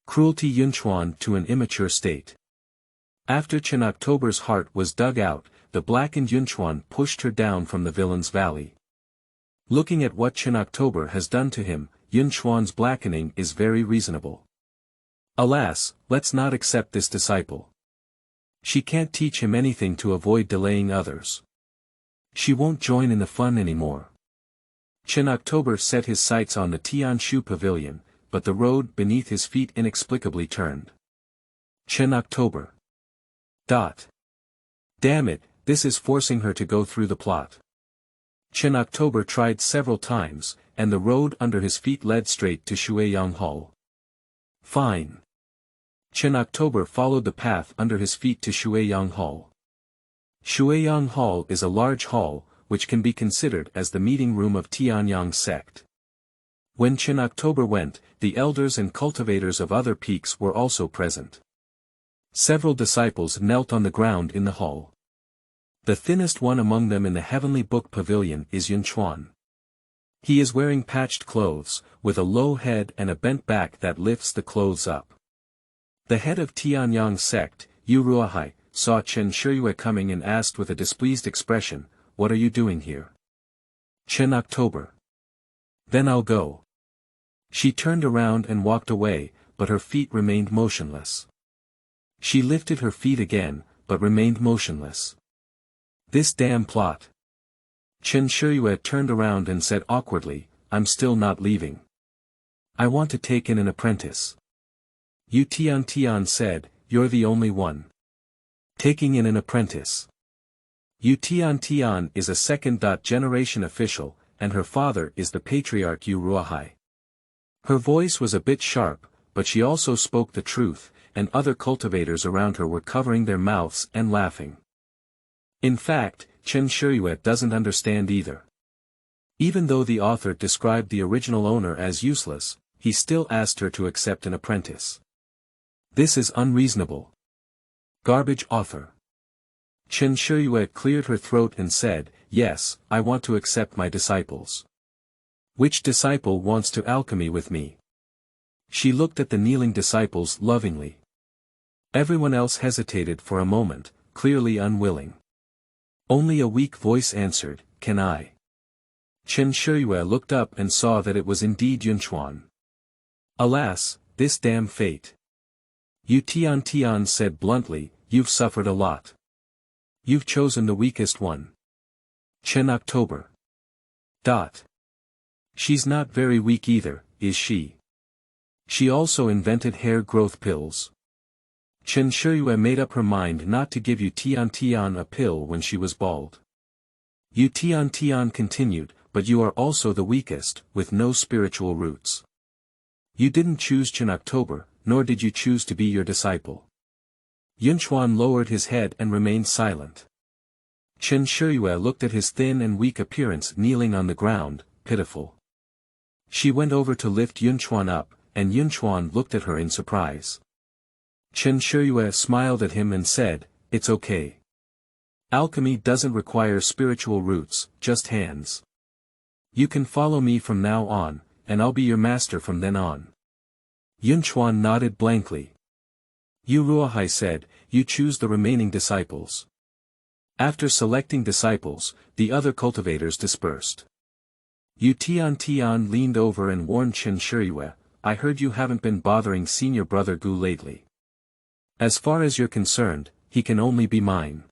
Speaker 1: Cruelty Yunchuan to an immature state. After Chen October's heart was dug out, the blackened Yunchuan pushed her down from the villain's valley. Looking at what Chen October has done to him, Yunchuan's blackening is very reasonable. Alas, let's not accept this disciple. She can't teach him anything to avoid delaying others. She won't join in the fun anymore. Chen October set his sights on the Tianshu Pavilion, but the road beneath his feet inexplicably turned. Chen October. Damn it, this is forcing her to go through the plot. Chen October tried several times, and the road under his feet led straight to Shueyang Hall. Fine. Chen October followed the path under his feet to Shueyang Hall. Shueyang Hall is a large hall, which can be considered as the meeting room of Tianyang Sect. When Chen October went, the elders and cultivators of other peaks were also present. Several disciples knelt on the ground in the hall. The thinnest one among them in the Heavenly Book Pavilion is Yunchuan. He is wearing patched clothes, with a low head and a bent back that lifts the clothes up. The head of Tianyang Sect, Yu Ruahai, saw Chen Shiyue coming and asked with a displeased expression, "What are you doing here?" Chen October. Then I'll go. She turned around and walked away, but her feet remained motionless. She lifted her feet again, but remained motionless. This damn plot. Chen Shiyue turned around and said awkwardly, I'm still not leaving. I want to take in an apprentice. Yu Tian said, you're the only one. Taking in an apprentice. Yu Tian is a second-generation official, and her father is the patriarch Yu Ruohai. Her voice was a bit sharp, but she also spoke the truth, and other cultivators around her were covering their mouths and laughing. In fact, Chen Shiyue doesn't understand either. Even though the author described the original owner as useless, he still asked her to accept an apprentice. This is unreasonable. Garbage author. Chen Shiyue cleared her throat and said, yes, I want to accept my disciples. Which disciple wants to alchemy with me? She looked at the kneeling disciples lovingly. Everyone else hesitated for a moment, clearly unwilling. Only a weak voice answered, can I? Chen Shiyue looked up and saw that it was indeed Yunchuan. Alas, this damn fate. Yu Tian said bluntly, you've suffered a lot. You've chosen the weakest one. Chen October. She's not very weak either, is she? She also invented hair growth pills. Chen Shiyue made up her mind not to give Yu Tian a pill when she was bald. Yu Tian continued, but you are also the weakest, with no spiritual roots. You didn't choose Chen October, nor did you choose to be your disciple. Yunchuan lowered his head and remained silent. Chen Shiyue looked at his thin and weak appearance kneeling on the ground, pitiful. She went over to lift Yunchuan up, and Yunchuan looked at her in surprise. Chen Shiyue smiled at him and said, it's okay. Alchemy doesn't require spiritual roots, just hands. You can follow me from now on, and I'll be your master from then on. Yunchuan nodded blankly. Yu Ruohai said, you choose the remaining disciples. After selecting disciples, the other cultivators dispersed. Yu Tian leaned over and warned Chen Shiyue, I heard you haven't been bothering senior brother Gu lately. As far as you're concerned, he can only be mine.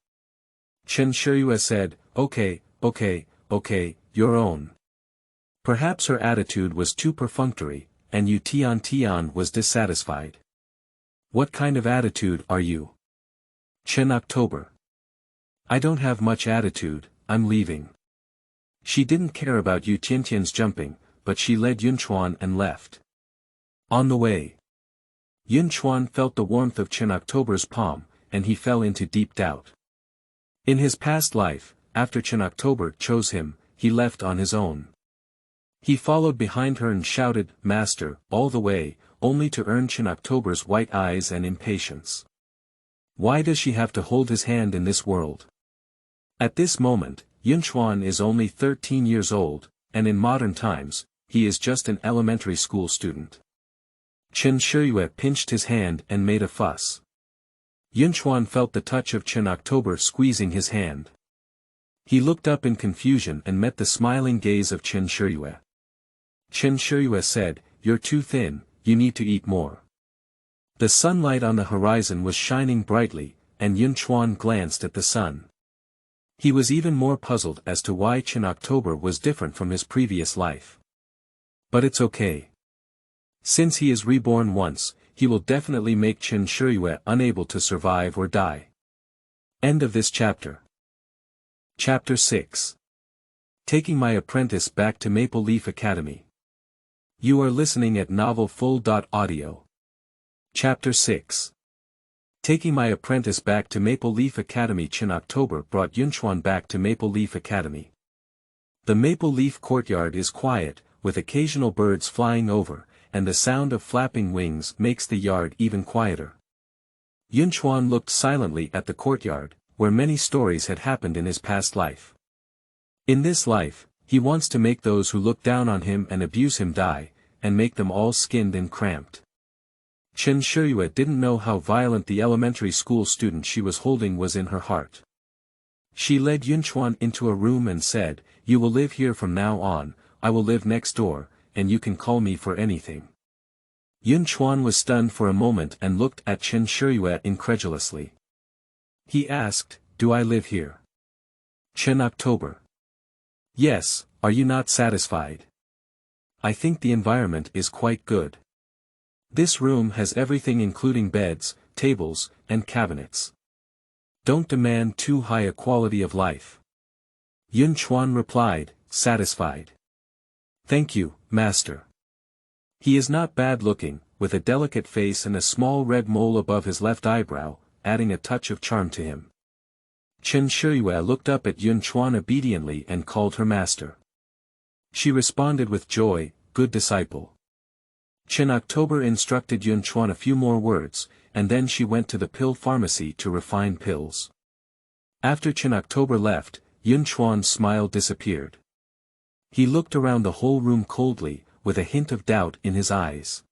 Speaker 1: Chen Shiyue said, okay, your own. Perhaps her attitude was too perfunctory, and Yu Tian was dissatisfied. What kind of attitude are you? Chen October. I don't have much attitude, I'm leaving. She didn't care about Yu Tian's jumping, but she led Yunchuan and left. On the way, Yunchuan felt the warmth of Chen October's palm, and he fell into deep doubt. In his past life, after Chen October chose him, he left on his own. He followed behind her and shouted, Master, all the way, only to earn Chen October's white eyes and impatience. Why does she have to hold his hand in this world? At this moment, Yunchuan is only 13 years old, and in modern times, he is just an elementary school student. Chen Shiyue pinched his hand and made a fuss. Yunchuan felt the touch of Chen October squeezing his hand. He looked up in confusion and met the smiling gaze of Chen Shiyue. Chen Shiyue said, you're too thin, you need to eat more. The sunlight on the horizon was shining brightly, and Yunchuan glanced at the sun. He was even more puzzled as to why Chen October was different from his previous life. But it's okay. Since he is reborn once, he will definitely make Chen Shiyue unable to survive or die. End of this chapter. Chapter 6. Taking my apprentice back to Maple Leaf Academy. You are listening at novelfull.audio. Chapter 6. Taking my apprentice back to Maple Leaf Academy. Chen October brought Yunchuan back to Maple Leaf Academy. The Maple Leaf courtyard is quiet, with occasional birds flying over, and the sound of flapping wings makes the yard even quieter. Yunchuan looked silently at the courtyard, where many stories had happened in his past life. In this life, he wants to make those who look down on him and abuse him die, and make them all skinned and cramped. Chen Shiyue didn't know how violent the elementary school student she was holding was in her heart. She led Yunchuan into a room and said, you will live here from now on, I will live next door, and you can call me for anything. Yun Chuan was stunned for a moment and looked at Chen Shiyue incredulously. He asked, "Do I live here?" Chen October. "Yes, are you not satisfied? I think the environment is quite good. This room has everything including beds, tables, and cabinets. Don't demand too high a quality of life." Yun Chuan replied, satisfied. "Thank you, master." He is not bad looking, with a delicate face and a small red mole above his left eyebrow, adding a touch of charm to him. Chen Shiyue looked up at Yun Chuan obediently and called her master. She responded with joy, "Good disciple." Chen October instructed Yun Chuan a few more words, and then she went to the pill pharmacy to refine pills. After Chen October left, Yun Chuan's smile disappeared. He looked around the whole room coldly, with a hint of doubt in his eyes.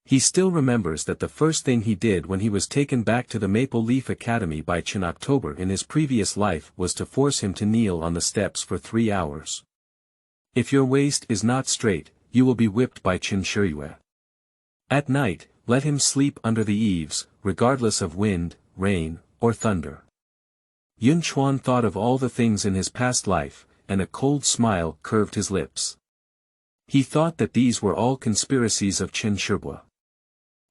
Speaker 1: He still remembers that the first thing he did when he was taken back to the Maple Leaf Academy by Chen October in his previous life was to force him to kneel on the steps for 3 hours. "If your waist is not straight, you will be whipped by Chen Shiyue. At night, let him sleep under the eaves, regardless of wind, rain, or thunder." Yun Chuan thought of all the things in his past life, and a cold smile curved his lips. He thought that these were all conspiracies of Chen Shiyue.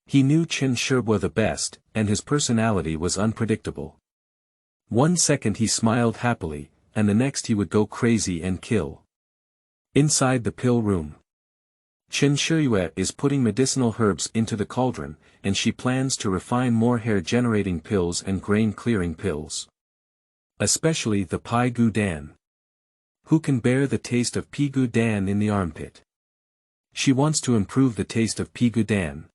Speaker 1: He knew Chen Shiyue the best, and his personality was unpredictable. One second he smiled happily, and the next he would go crazy and kill. Inside the pill room, Chen Shiyue is putting medicinal herbs into the cauldron, and she plans to refine more hair-generating pills and grain-clearing pills. Especially the Pai Gu Dan. Who can bear the taste of Pi Gu Dan in the armpit? She wants to improve the taste of Pi Gu Dan.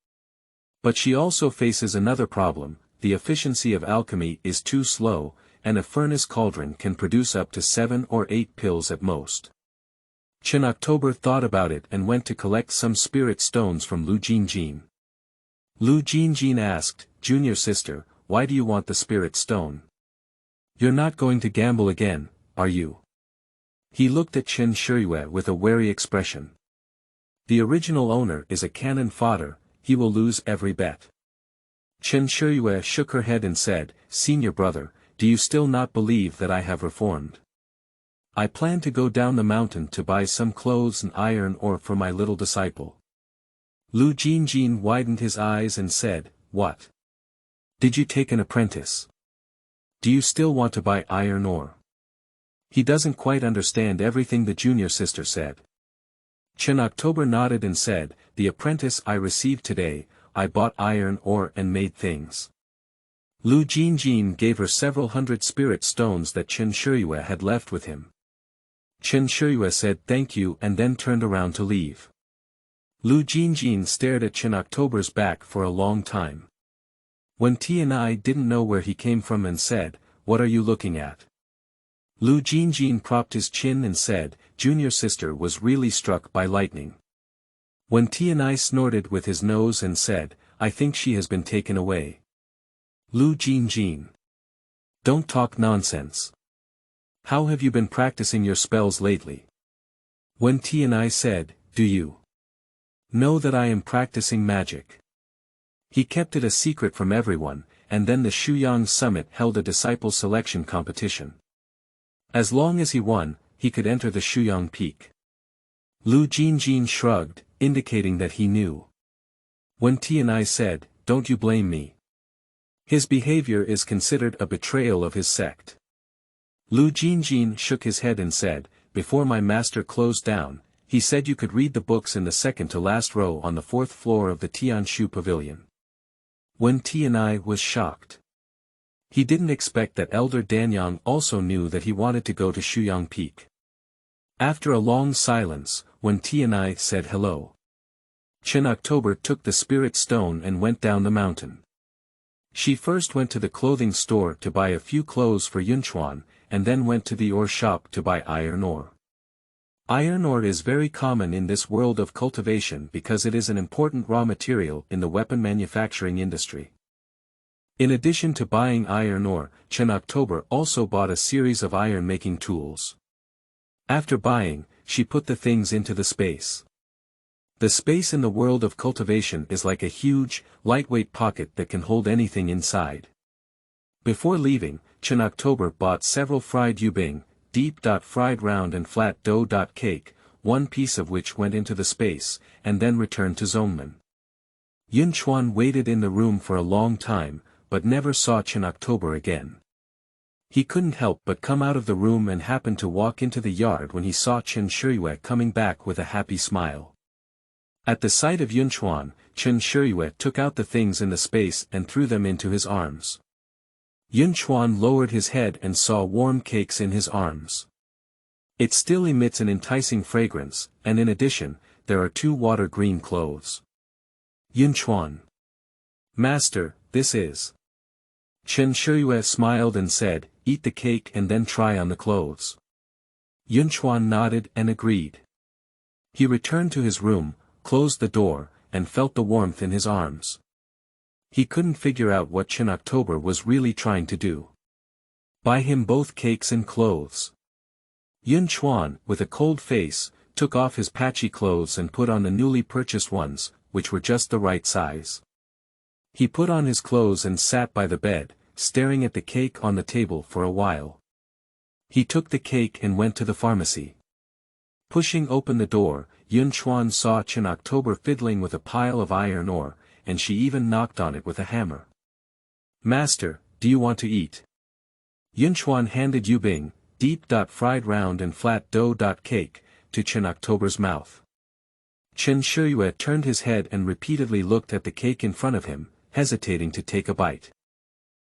Speaker 1: But she also faces another problem: the efficiency of alchemy is too slow, and a furnace cauldron can produce up to 7 or 8 pills at most. Chen October thought about it and went to collect some spirit stones from Lu Jinjin. Lu Jinjin asked, "Junior sister, why do you want the spirit stone? You're not going to gamble again, are you?" He looked at Chen Shiyue with a wary expression. The original owner is a cannon fodder, he will lose every bet. Chen Shiyue shook her head and said, "Senior brother, do you still not believe that I have reformed? I plan to go down the mountain to buy some clothes and iron ore for my little disciple." Lu Jinjin widened his eyes and said, "What? Did you take an apprentice? Do you still want to buy iron ore?" He doesn't quite understand everything the junior sister said. Chen October nodded and said, "The apprentice I received today, I bought iron ore and made things." Lu Jinjin gave her several hundred spirit stones that Chen Shiyue had left with him. Chen Shiyue said thank you and then turned around to leave. Lu Jinjin stared at Chen October's back for a long time. When Tianai didn't know where he came from and said, "What are you looking at?" Lu Jinjin propped his chin and said, "Junior sister was really struck by lightning." When Tianai snorted with his nose and said, "I think she has been taken away." Lu Jinjin. "Don't talk nonsense. How have you been practicing your spells lately?" When Tianai said, "Do you know that I am practicing magic?" He kept it a secret from everyone, and then the Shuyang Summit held a disciple selection competition. As long as he won, he could enter the Shuyang Peak. Lu Jinjin shrugged, indicating that he knew. When Tianai said, "Don't you blame me. His behavior is considered a betrayal of his sect." Lu Jinjin shook his head and said, "Before my master closed down, he said you could read the books in the second to last row on the 4th floor of the Tianshu Pavilion." When Tianai was shocked. He didn't expect that Elder Danyao also knew that he wanted to go to Shuyang Peak. After a long silence, when Tianai said hello, Chen October took the spirit stone and went down the mountain. She first went to the clothing store to buy a few clothes for Yun Chuan, and then went to the ore shop to buy iron ore. Iron ore is very common in this world of cultivation because it is an important raw material in the weapon manufacturing industry. In addition to buying iron ore, Chen October also bought a series of iron-making tools. After buying, she put the things into the space. The space in the world of cultivation is like a huge, lightweight pocket that can hold anything inside. Before leaving, Chen October bought several fried yubing, deep-fried round and flat dough cake, one piece of which went into the space, and then returned to Zongmen. Yun Chuan waited in the room for a long time, but never saw Chen October again. He couldn't help but come out of the room and happened to walk into the yard when he saw Chen Shiyue coming back with a happy smile. At the sight of Yun Chuan, Chen Shiyue took out the things in the space and threw them into his arms. Yun Chuan lowered his head and saw warm cakes in his arms. It still emits an enticing fragrance, and in addition, there are 2 water-green clothes. Yun Chuan. Master, this is. Chen Shiyue smiled and said, eat the cake and then try on the clothes. Yun Chuan nodded and agreed. He returned to his room, closed the door, and felt the warmth in his arms. He couldn't figure out what Chen October was really trying to do. Buy him both cakes and clothes. Yun Chuan, with a cold face, took off his patchy clothes and put on the newly purchased ones, which were just the right size. He put on his clothes and sat by the bed, staring at the cake on the table for a while. He took the cake and went to the pharmacy. Pushing open the door, Yun Chuan saw Chen October fiddling with a pile of iron ore, and she even knocked on it with a hammer. Master, do you want to eat? Yun Chuan handed yubing, deep-fried round and flat dough cake, to Chen October's mouth. Chen Shiyue turned his head and repeatedly looked at the cake in front of him, hesitating to take a bite.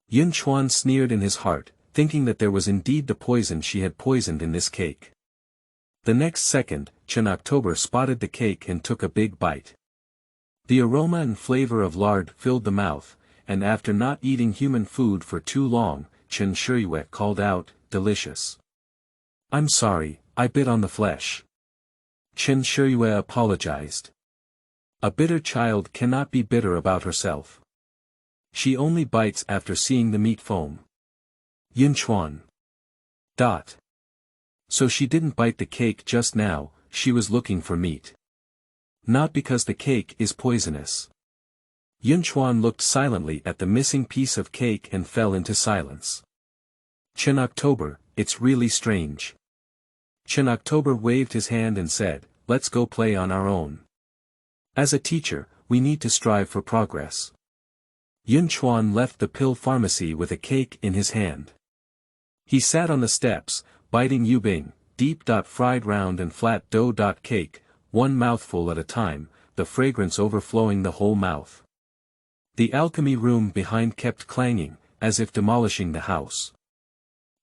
Speaker 1: Yun Chuan sneered in his heart, thinking that there was indeed the poison she had poisoned in this cake. The next second, Chen October spotted the cake and took a big bite. The aroma and flavor of lard filled the mouth, and after not eating human food for too long, Chen Shiyue called out, delicious. I'm sorry, I bit on the flesh. Chen Shiyue apologized. A bitter child cannot be bitter about herself. She only bites after seeing the meat foam. Yun Chuan. So she didn't bite the cake just now, she was looking for meat. Not because the cake is poisonous. Yun Chuan looked silently at the missing piece of cake and fell into silence. Chen October, it's really strange. Chen October waved his hand and said, let's go play on our own. As a teacher, we need to strive for progress. Yun Chuan left the pill pharmacy with a cake in his hand. He sat on the steps, biting yubing, deep-fried round and flat dough cake, one mouthful at a time, the fragrance overflowing the whole mouth. The alchemy room behind kept clanging, as if demolishing the house.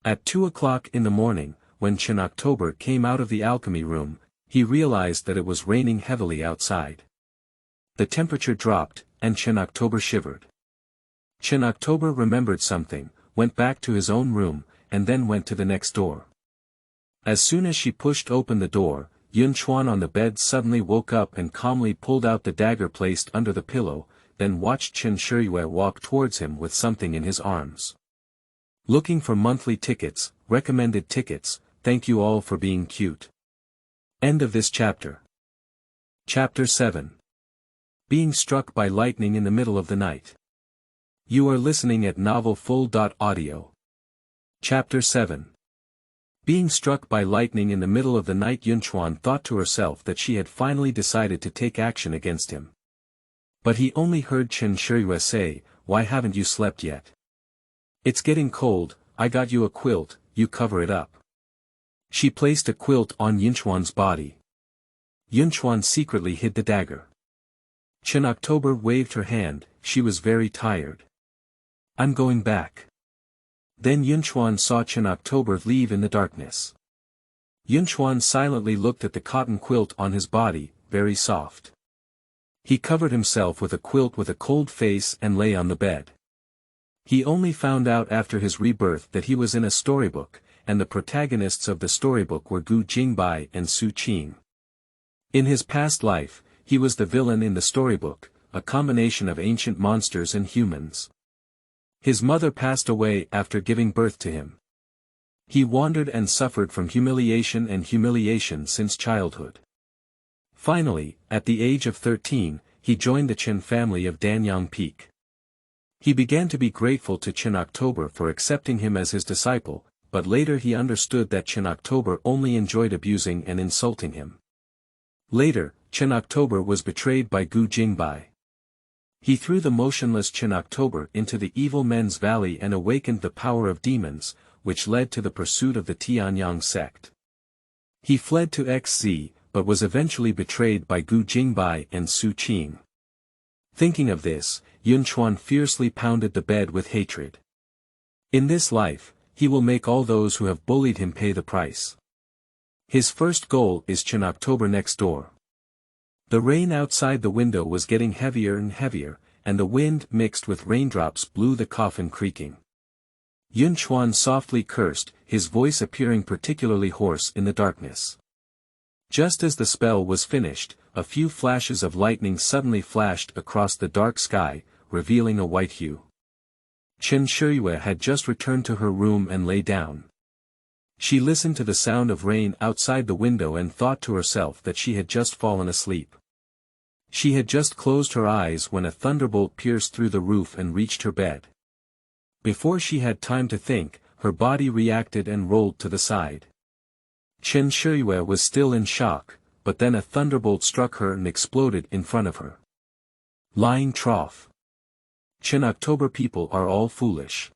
Speaker 1: At 2 o'clock in the morning, when Chen October came out of the alchemy room, he realized that it was raining heavily outside. The temperature dropped, and Chen October shivered. Chen October remembered something, went back to his own room, and then went to the next door. As soon as she pushed open the door, Yun Chuan on the bed suddenly woke up and calmly pulled out the dagger placed under the pillow, then watched Chen Shiyue walk towards him with something in his arms. Looking for monthly tickets, recommended tickets, thank you all for being cute. End of this chapter. Chapter 7. Being struck by lightning in the middle of the night. You are listening at novelfull.audio. Chapter 7. Being struck by lightning in the middle of the night, Yun Chuan thought to herself that she had finally decided to take action against him. But he only heard Chen Shiyue say, why haven't you slept yet? It's getting cold, I got you a quilt, you cover it up. She placed a quilt on Yun Chuan's body. Yun Chuan secretly hid the dagger. Chen October waved her hand, she was very tired. I'm going back. Then Yun Chuan saw Chen October leave in the darkness. Yun Chuan silently looked at the cotton quilt on his body, very soft. He covered himself with a quilt with a cold face and lay on the bed. He only found out after his rebirth that he was in a storybook, and the protagonists of the storybook were Gu Jingbai and Su Qing. In his past life, he was the villain in the storybook, a combination of ancient monsters and humans. His mother passed away after giving birth to him. He wandered and suffered from humiliation since childhood. Finally, at the age of 13, he joined the Chen family of Danyao Peak. He began to be grateful to Chen October for accepting him as his disciple, but later he understood that Chen October only enjoyed abusing and insulting him. Later, Chen October was betrayed by Gu Jingbai. He threw the motionless Chen October into the evil men's valley and awakened the power of demons, which led to the pursuit of the Tianyang sect. He fled to XZ, but was eventually betrayed by Gu Jingbai and Su Qing. Thinking of this, Yunchuan fiercely pounded the bed with hatred. In this life, he will make all those who have bullied him pay the price. His first goal is Chen October next door. The rain outside the window was getting heavier and heavier, and the wind mixed with raindrops blew the coffin creaking. Yunchuan softly cursed, his voice appearing particularly hoarse in the darkness. Just as the spell was finished, a few flashes of lightning suddenly flashed across the dark sky, revealing a white hue. Chen Shiyue had just returned to her room and lay down. She listened to the sound of rain outside the window and thought to herself that she had just fallen asleep. She had just closed her eyes when a thunderbolt pierced through the roof and reached her bed. Before she had time to think, her body reacted and rolled to the side. Chen Shiyue was still in shock, but then a thunderbolt struck her and exploded in front of her. Lying trough. Chen October people are all foolish.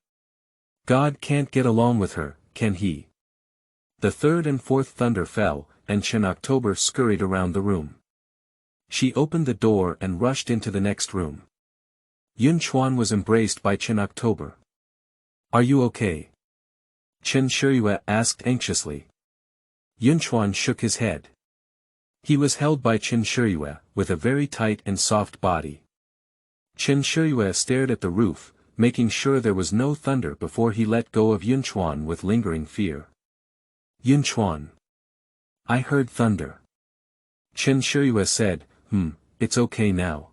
Speaker 1: God can't get along with her, can he? The third and fourth thunder fell, and Chen October scurried around the room. She opened the door and rushed into the next room. Yunchuan was embraced by Chen October. Are you okay? Chen Shiyue asked anxiously. Yunchuan shook his head. He was held by Chen Shiyue, with a very tight and soft body. Chen Shiyue stared at the roof, making sure there was no thunder before he let go of Yunchuan with lingering fear. Yunchuan. I heard thunder. Chen Shiyue said, it's okay now.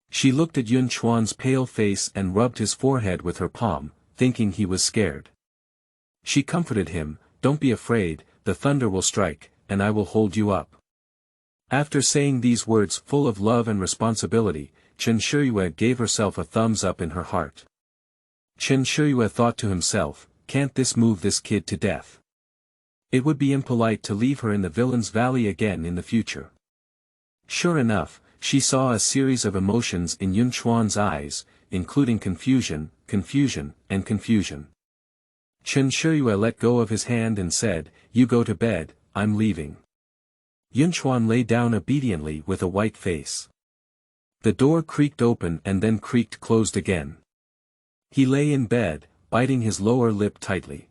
Speaker 1: She looked at Yunchuan's pale face and rubbed his forehead with her palm, thinking he was scared. She comforted him, don't be afraid, the thunder will strike, and I will hold you up. After saying these words full of love and responsibility, Chen Shiyue gave herself a thumbs up in her heart. Chen Shiyue thought to himself, can't this move this kid to death? It would be impolite to leave her in the Villain's Valley again in the future. Sure enough, she saw a series of emotions in Yunchuan's eyes, including confusion, and confusion. Chen Shiyue let go of his hand and said, you go to bed, I'm leaving. Yunchuan lay down obediently with a white face. The door creaked open and then creaked closed again. He lay in bed, biting his lower lip tightly.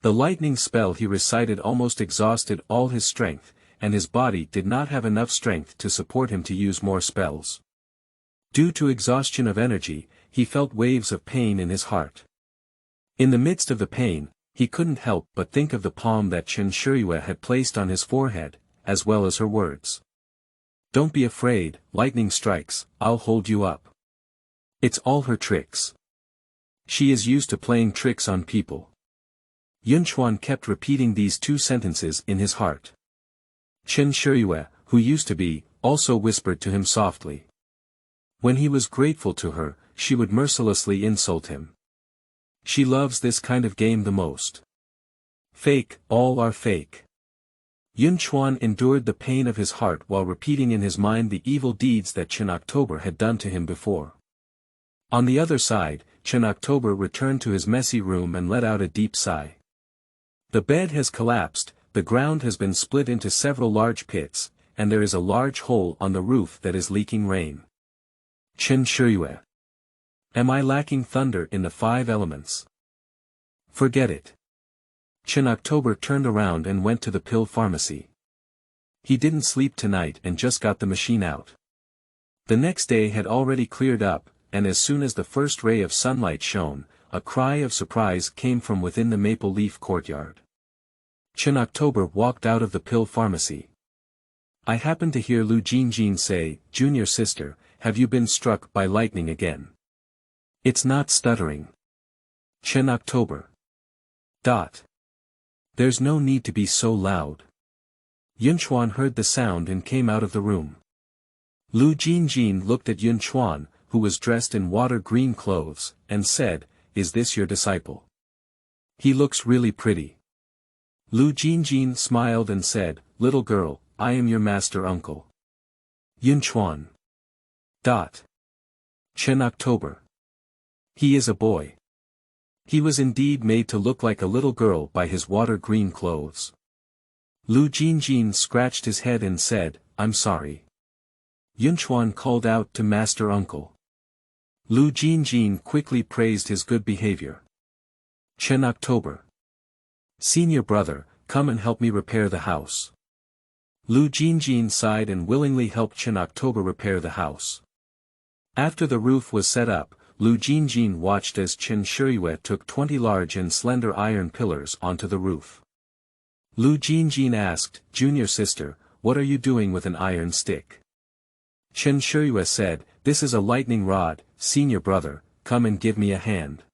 Speaker 1: The lightning spell he recited almost exhausted all his strength, and his body did not have enough strength to support him to use more spells. Due to exhaustion of energy, he felt waves of pain in his heart. In the midst of the pain, he couldn't help but think of the palm that Chen Shiyue had placed on his forehead, as well as her words. Don't be afraid, lightning strikes, I'll hold you up. It's all her tricks. She is used to playing tricks on people. Yunchuan kept repeating these two sentences in his heart. Chen Shiyue, who used to be, also whispered to him softly. When he was grateful to her, she would mercilessly insult him. She loves this kind of game the most. Fake, all are fake. Yunchuan endured the pain of his heart while repeating in his mind the evil deeds that Chen October had done to him before. On the other side, Chen October returned to his messy room and let out a deep sigh. The bed has collapsed, the ground has been split into several large pits, and there is a large hole on the roof that is leaking rain. Chen Shiyue. Am I lacking thunder in the 5 elements? Forget it. Chen October turned around and went to the pill pharmacy. He didn't sleep tonight and just got the machine out. The next day had already cleared up, and as soon as the first ray of sunlight shone, a cry of surprise came from within the maple leaf courtyard. Chen October walked out of the pill pharmacy. I happened to hear Lu Jinjin say, Junior sister, have you been struck by lightning again? It's not stuttering. Chen October. There's no need to be so loud. Yunchuan heard the sound and came out of the room. Lu Jinjin looked at Yunchuan, who was dressed in water-green clothes, and said, "Is this your disciple? He looks really pretty." Lu Jinjin smiled and said, "Little girl, I am your master uncle. Yunchuan. Chen October. He is a boy." He was indeed made to look like a little girl by his water-green clothes. Lu Jinjin scratched his head and said, "I'm sorry." Yunchuan called out to Master Uncle. Lu Jinjin quickly praised his good behavior. Chen October. Senior brother, come and help me repair the house. Lu Jinjin sighed and willingly helped Chen October repair the house. After the roof was set up, Lu Jinjin watched as Chen Shiyue took 20 large and slender iron pillars onto the roof. Lu Jinjin asked, "Junior sister, what are you doing with an iron stick?" Chen Shiyue said, "This is a lightning rod, senior brother, come and give me a hand."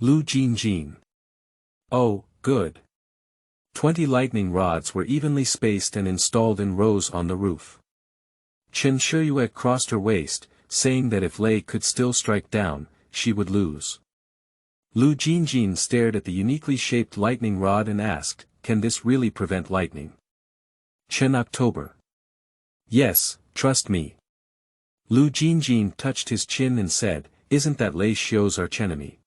Speaker 1: Lu Jinjin. "Oh, good." 20 lightning rods were evenly spaced and installed in rows on the roof. Chen Shiyue crossed her waist, saying that if Lei could still strike down, she would lose. Lu Jinjin stared at the uniquely shaped lightning rod and asked, "Can this really prevent lightning?" Chen October. "Yes, trust me." Lu Jinjin touched his chin and said, "Isn't that Lei Xiu's archenemy?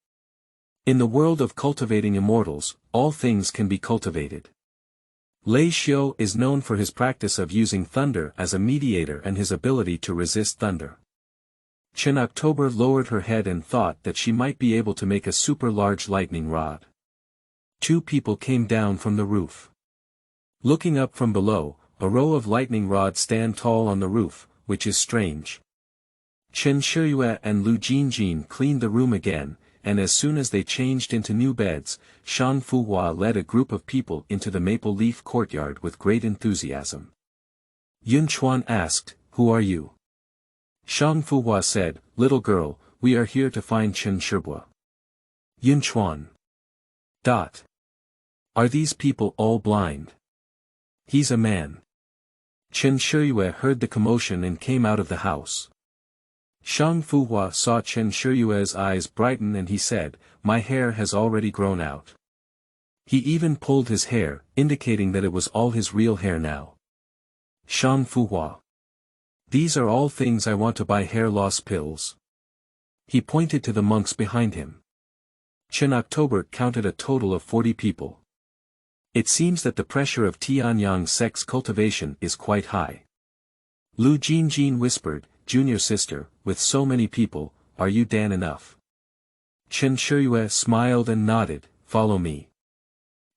Speaker 1: In the world of cultivating immortals, all things can be cultivated. Lei Xiu is known for his practice of using thunder as a mediator and his ability to resist thunder." Chen October lowered her head and thought that she might be able to make a super-large lightning rod. 2 people came down from the roof. Looking up from below, a row of lightning rods stand tall on the roof, which is strange. Chen Shiyue and Lu Jinjin cleaned the room again, and as soon as they changed into new beds, Shang Fuhua led a group of people into the maple leaf courtyard with great enthusiasm. Yunchuan asked, "Who are you?" Shang Fuhua said, "Little girl, we are here to find Chen Shiyue." Yunchuan. Are these people all blind? He's a man. Chen Shiyue heard the commotion and came out of the house. Shang Fuhua saw Chen Shiyue's eyes brighten and he said, "My hair has already grown out." He even pulled his hair, indicating that it was all his real hair now. Shang Fuhua. "These are all things I want to buy hair loss pills." He pointed to the monks behind him. Chen October counted a total of 40 people. It seems that the pressure of Tianyang Sect's cultivation is quite high. Lu Jinjin whispered, "Junior sister, with so many people, are you Dan enough?" Chen Shiyue smiled and nodded, "Follow me."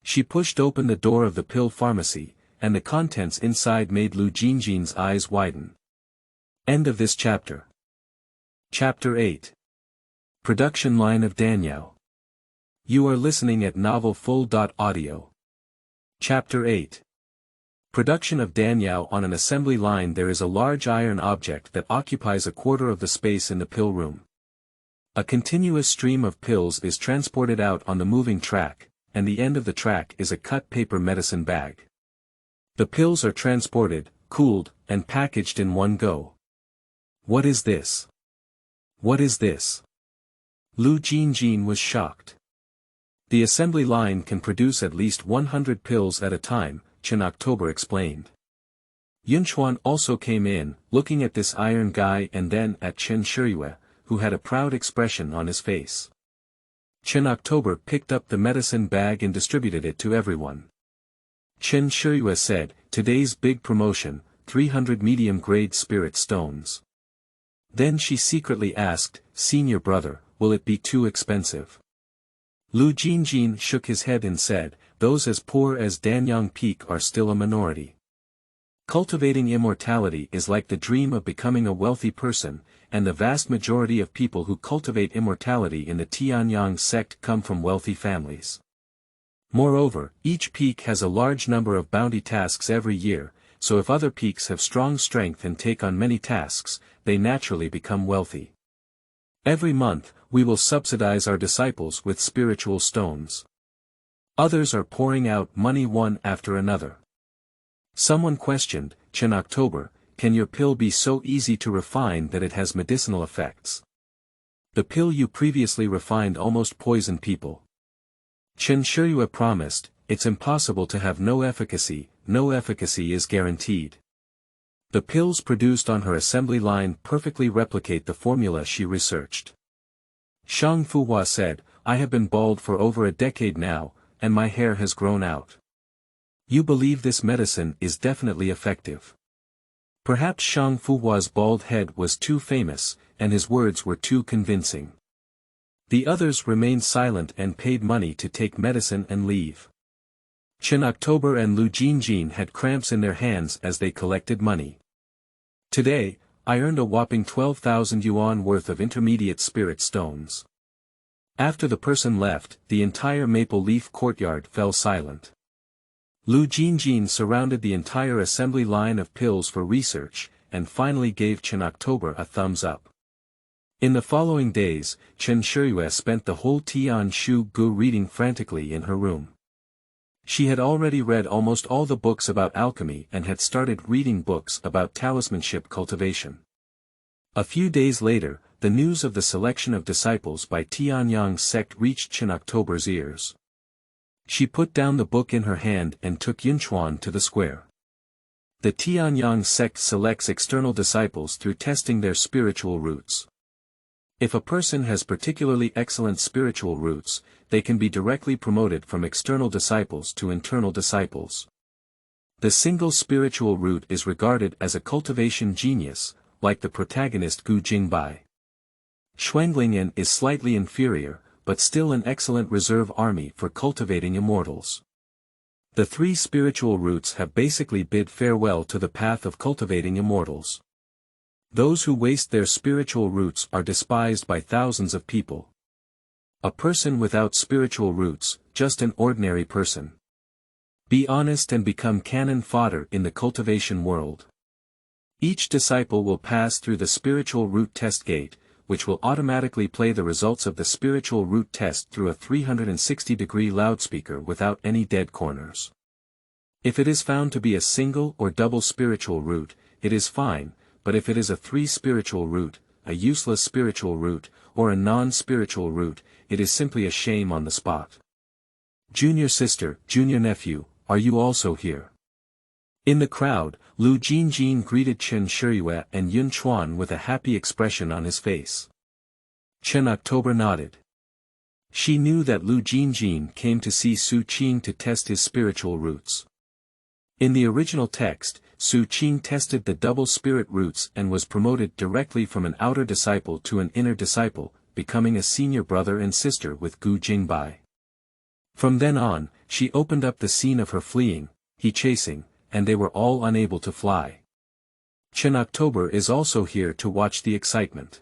Speaker 1: She pushed open the door of the pill pharmacy, and the contents inside made Lu Jinjin's eyes widen. End of this chapter. Chapter 8. Production line of Danyao. You are listening at novelfull.audio. Chapter 8. Production of Danyao. On an assembly line there is a large iron object that occupies a quarter of the space in the pill room. A continuous stream of pills is transported out on the moving track, and the end of the track is a cut paper medicine bag. The pills are transported, cooled, and packaged in one go. What is this? What is this? Lu Jinjin was shocked. The assembly line can produce at least 100 pills at a time, Chen October explained. Yunchuan also came in, looking at this iron guy and then at Chen Shiyue, who had a proud expression on his face. Chen October picked up the medicine bag and distributed it to everyone. Chen Shiyue said, "Today's big promotion, 300 medium-grade spirit stones." Then she secretly asked, "Senior brother, will it be too expensive?" Lu Jinjin shook his head and said, "Those as poor as Danyang Peak are still a minority. Cultivating immortality is like the dream of becoming a wealthy person, and the vast majority of people who cultivate immortality in the Tianyang sect come from wealthy families. Moreover, each peak has a large number of bounty tasks every year, so if other peaks have strong strength and take on many tasks, they naturally become wealthy. Every month, we will subsidize our disciples with spiritual stones. Others are pouring out money one after another. Someone questioned, Chen October, can your pill be so easy to refine that it has medicinal effects? The pill you previously refined almost poisoned people. Chen Shiyue promised, it's impossible to have no efficacy is guaranteed. The pills produced on her assembly line perfectly replicate the formula she researched. Shang Fuhua said, I have been bald for over a decade now, and my hair has grown out. You believe this medicine is definitely effective. Perhaps Shang Fuhua's bald head was too famous, and his words were too convincing. The others remained silent and paid money to take medicine and leave. Chen October and Lu Jinjin had cramps in their hands as they collected money. Today, I earned a whopping 12,000 yuan worth of intermediate spirit stones. After the person left, the entire maple leaf courtyard fell silent. Lu Jinjin surrounded the entire assembly line of pills for research, and finally gave Chen October a thumbs up. In the following days, Chen Shiyue spent the whole Tian Shu Gu reading frantically in her room. She had already read almost all the books about alchemy and had started reading books about talismanship cultivation. A few days later, the news of the selection of disciples by Tianyang's sect reached Chen October's ears. She put down the book in her hand and took Yunchuan to the square. The Tianyang sect selects external disciples through testing their spiritual roots. If a person has particularly excellent spiritual roots, they can be directly promoted from external disciples to internal disciples. The single spiritual root is regarded as a cultivation genius, like the protagonist Gu Jingbai. Shuanglingyan is slightly inferior, but still an excellent reserve army for cultivating immortals. The three spiritual roots have basically bid farewell to the path of cultivating immortals. Those who waste their spiritual roots are despised by thousands of people. A person without spiritual roots, just an ordinary person. Be honest and become cannon fodder in the cultivation world. Each disciple will pass through the spiritual root test gate, which will automatically play the results of the spiritual root test through a 360-degree loudspeaker without any dead corners. If it is found to be a single or double spiritual root, it is fine, but if it is a 3 spiritual root, a useless spiritual root, or a non-spiritual root, it is simply a shame on the spot. Junior sister, junior nephew, are you also here? In the crowd, Lu Jinjin greeted Chen Shiyue and Yun Chuan with a happy expression on his face. Chen October nodded. She knew that Lu Jinjin came to see Su Qing to test his spiritual roots. In the original text, Su Qing tested the double spirit roots and was promoted directly from an outer disciple to an inner disciple, becoming a senior brother and sister with Gu Jingbai. From then on, she opened up the scene of her fleeing, he chasing, and they were all unable to fly. Chen October is also here to watch the excitement.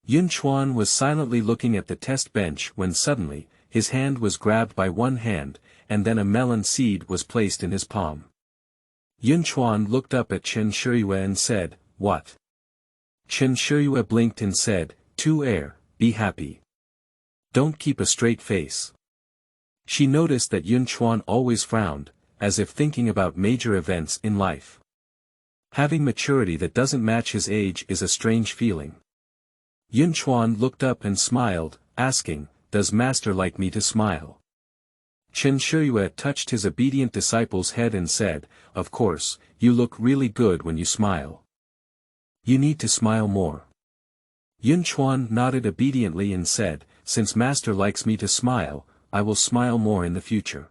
Speaker 1: Yun Chuan was silently looking at the test bench when suddenly, his hand was grabbed by one hand, and then a melon seed was placed in his palm. Yun Chuan looked up at Chen Shiyue and said, "What?" Chen Shiyue blinked and said, "To air, be happy. Don't keep a straight face." She noticed that Yun Chuan always frowned, as if thinking about major events in life. Having maturity that doesn't match his age is a strange feeling. Yun Chuan looked up and smiled, asking, "Does master like me to smile?" Chen Shiyue touched his obedient disciple's head and said, "Of course, you look really good when you smile. You need to smile more." Yun Chuan nodded obediently and said, "Since master likes me to smile, I will smile more in the future."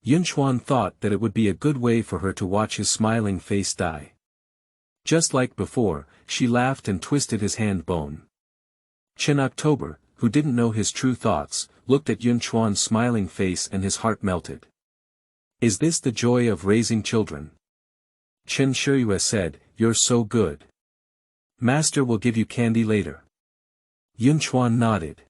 Speaker 1: Yun Chuan thought that it would be a good way for her to watch his smiling face die. Just like before, she laughed and twisted his hand bone. Chen October, who didn't know his true thoughts, looked at Yun Chuan's smiling face and his heart melted. "Is this the joy of raising children?" Chen Shiyue said, "You're so good. Master will give you candy later." Yun Chuan nodded.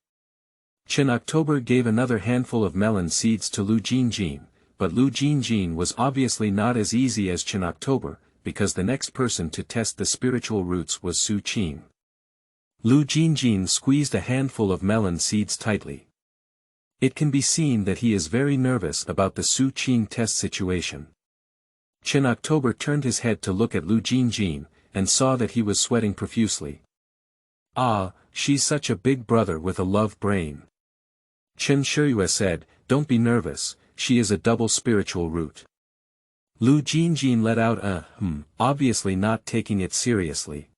Speaker 1: Chen October gave another handful of melon seeds to Lu Jinjin, but Lu Jinjin was obviously not as easy as Chen October, because the next person to test the spiritual roots was Su Qing. Lu Jinjin squeezed a handful of melon seeds tightly. It can be seen that he is very nervous about the Su Qing test situation. Chen October turned his head to look at Lu Jinjin, and saw that he was sweating profusely. Ah, she's such a big brother with a love brain. Chen Shiyue said, don't be nervous, she is a double spiritual root. Lu Jinjin let out a obviously not taking it seriously.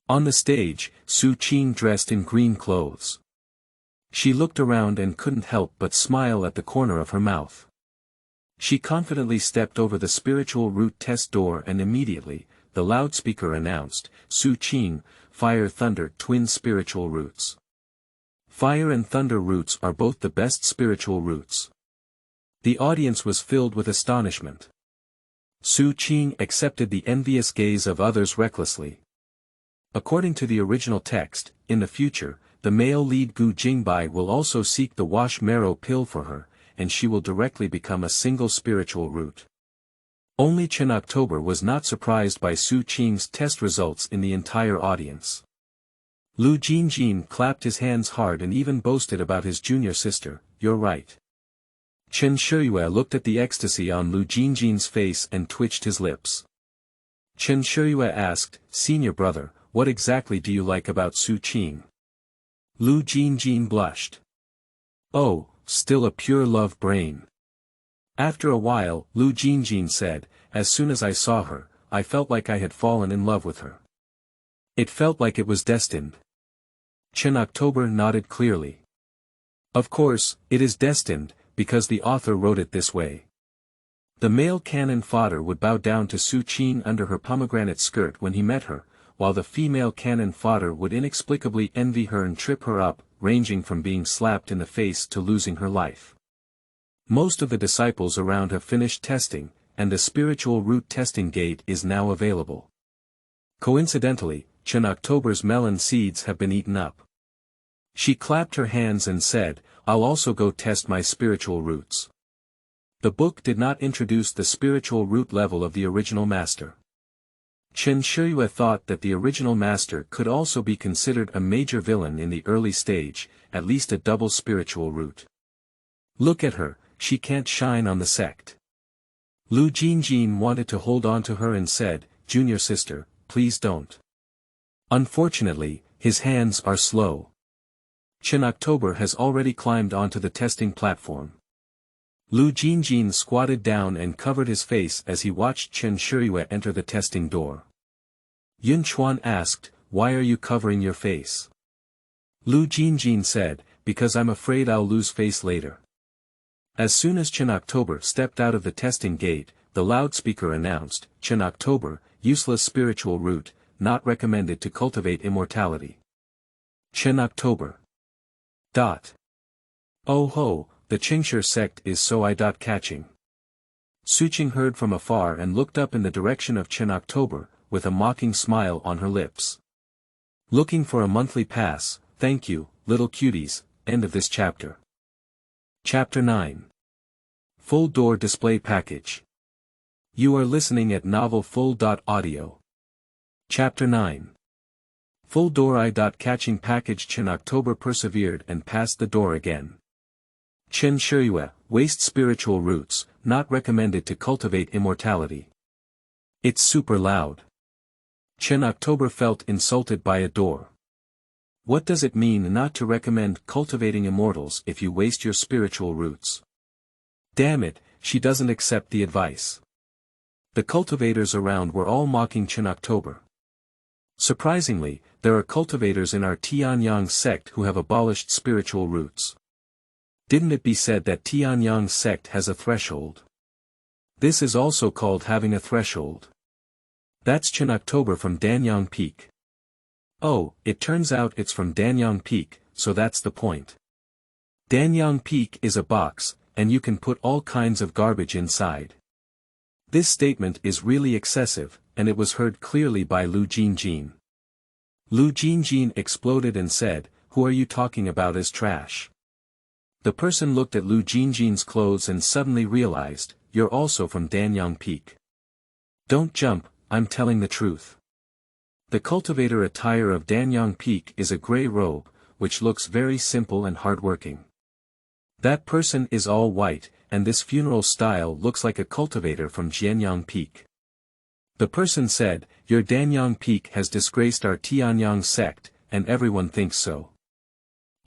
Speaker 1: On the stage, Su Qing dressed in green clothes. She looked around and couldn't help but smile at the corner of her mouth. She confidently stepped over the spiritual root test door and immediately, the loudspeaker announced, Su Qing, Fire Thunder twin spiritual roots. Fire and thunder roots are both the best spiritual roots. The audience was filled with astonishment. Su Qing accepted the envious gaze of others recklessly. According to the original text, in the future, the male lead Gu Jingbai will also seek the wash marrow pill for her, and she will directly become a single spiritual root. Only Chen October was not surprised by Su Qing's test results in the entire audience. Lu Jinjin clapped his hands hard and even boasted about his junior sister, you're right. Chen Shiyue looked at the ecstasy on Lu Jinjin's face and twitched his lips. Chen Shiyue asked, senior brother, what exactly do you like about Su Qing? Lu Jinjin blushed. Oh, still a pure love brain. After a while, Lu Jinjin said, as soon as I saw her, I felt like I had fallen in love with her. It felt like it was destined. Chen October nodded clearly. Of course, it is destined, because the author wrote it this way. The male cannon fodder would bow down to Su Qing under her pomegranate skirt when he met her, while the female cannon fodder would inexplicably envy her and trip her up, ranging from being slapped in the face to losing her life. Most of the disciples around have finished testing, and the spiritual root testing gate is now available. Coincidentally, Chen October's melon seeds have been eaten up. She clapped her hands and said, I'll also go test my spiritual roots. The book did not introduce the spiritual root level of the original master. Chen Shiyue thought that the original master could also be considered a major villain in the early stage, at least a double spiritual root. Look at her, she can't shine on the sect. Lu Jinjin wanted to hold on to her and said, junior sister, please don't. Unfortunately, his hands are slow. Chen October has already climbed onto the testing platform. Lu Jinjin squatted down and covered his face as he watched Chen Shiyue enter the testing door. Yun Chuan asked, why are you covering your face? Lu Jinjin said, because I'm afraid I'll lose face later. As soon as Chen October stepped out of the testing gate, the loudspeaker announced, Chen October, useless spiritual root, not recommended to cultivate immortality. Chen October. Oh ho, the Qingshi sect is so eye-catching. Su Qing heard from afar and looked up in the direction of Chen October, with a mocking smile on her lips. Looking for a monthly pass, thank you, little cuties, end of this chapter. Chapter 9. Full Door Display Package. You are listening at novelfull.audio. Chapter 9. Full door eye-catching package. Chen October persevered and passed the door again. Chen Shiyue, waste spiritual roots, not recommended to cultivate immortality. It's super loud. Chen October felt insulted by a door. What does it mean not to recommend cultivating immortals if you waste your spiritual roots? Damn it, she doesn't accept the advice. The cultivators around were all mocking Chen October. Surprisingly, there are cultivators in our Tianyang sect who have abolished spiritual roots. Didn't it be said that Tianyang sect has a threshold? This is also called having a threshold. That's Chen October from Danyao Peak. Oh, it turns out it's from Danyao Peak, so that's the point. Danyao Peak is a box, and you can put all kinds of garbage inside. This statement is really excessive, and it was heard clearly by Lu Jinjin. Lu Jinjin exploded and said, who are you talking about as trash? The person looked at Lu Jinjin's clothes and suddenly realized, you're also from Danyao Peak. Don't jump, I'm telling the truth. The cultivator attire of Danyao Peak is a gray robe, which looks very simple and hardworking. That person is all white, and this funeral style looks like a cultivator from Jianyang Peak. The person said, your Danyao Peak has disgraced our Tianyang sect, and everyone thinks so.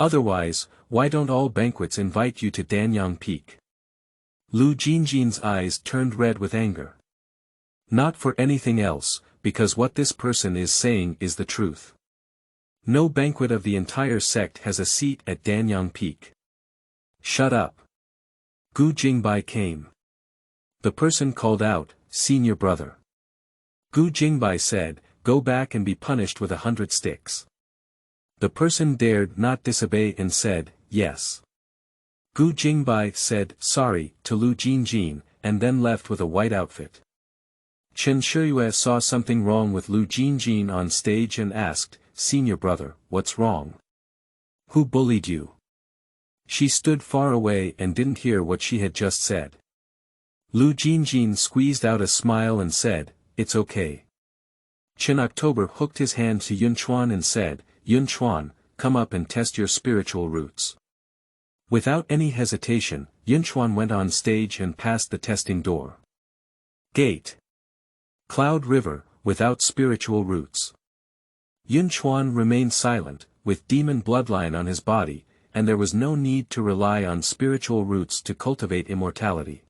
Speaker 1: Otherwise, why don't all banquets invite you to Danyao Peak? Lu Jinjin's eyes turned red with anger. Not for anything else, because what this person is saying is the truth. No banquet of the entire sect has a seat at Danyao Peak. Shut up. Gu Jingbai came. The person called out, senior brother. Gu Jingbai said, go back and be punished with 100 sticks. The person dared not disobey and said, yes. Gu Jingbai said, sorry, to Lu Jinjin, and then left with a white outfit. Chen Shiyue saw something wrong with Lu Jinjin on stage and asked, senior brother, what's wrong? Who bullied you? She stood far away and didn't hear what she had just said. Lu Jinjin squeezed out a smile and said, it's okay. Chen October hooked his hand to Yunchuan and said, Yunchuan, come up and test your spiritual roots. Without any hesitation, Yunchuan went on stage and passed the testing door. Gate. Cloud River, without spiritual roots. Yunchuan remained silent, with demon bloodline on his body, and there was no need to rely on spiritual roots to cultivate immortality.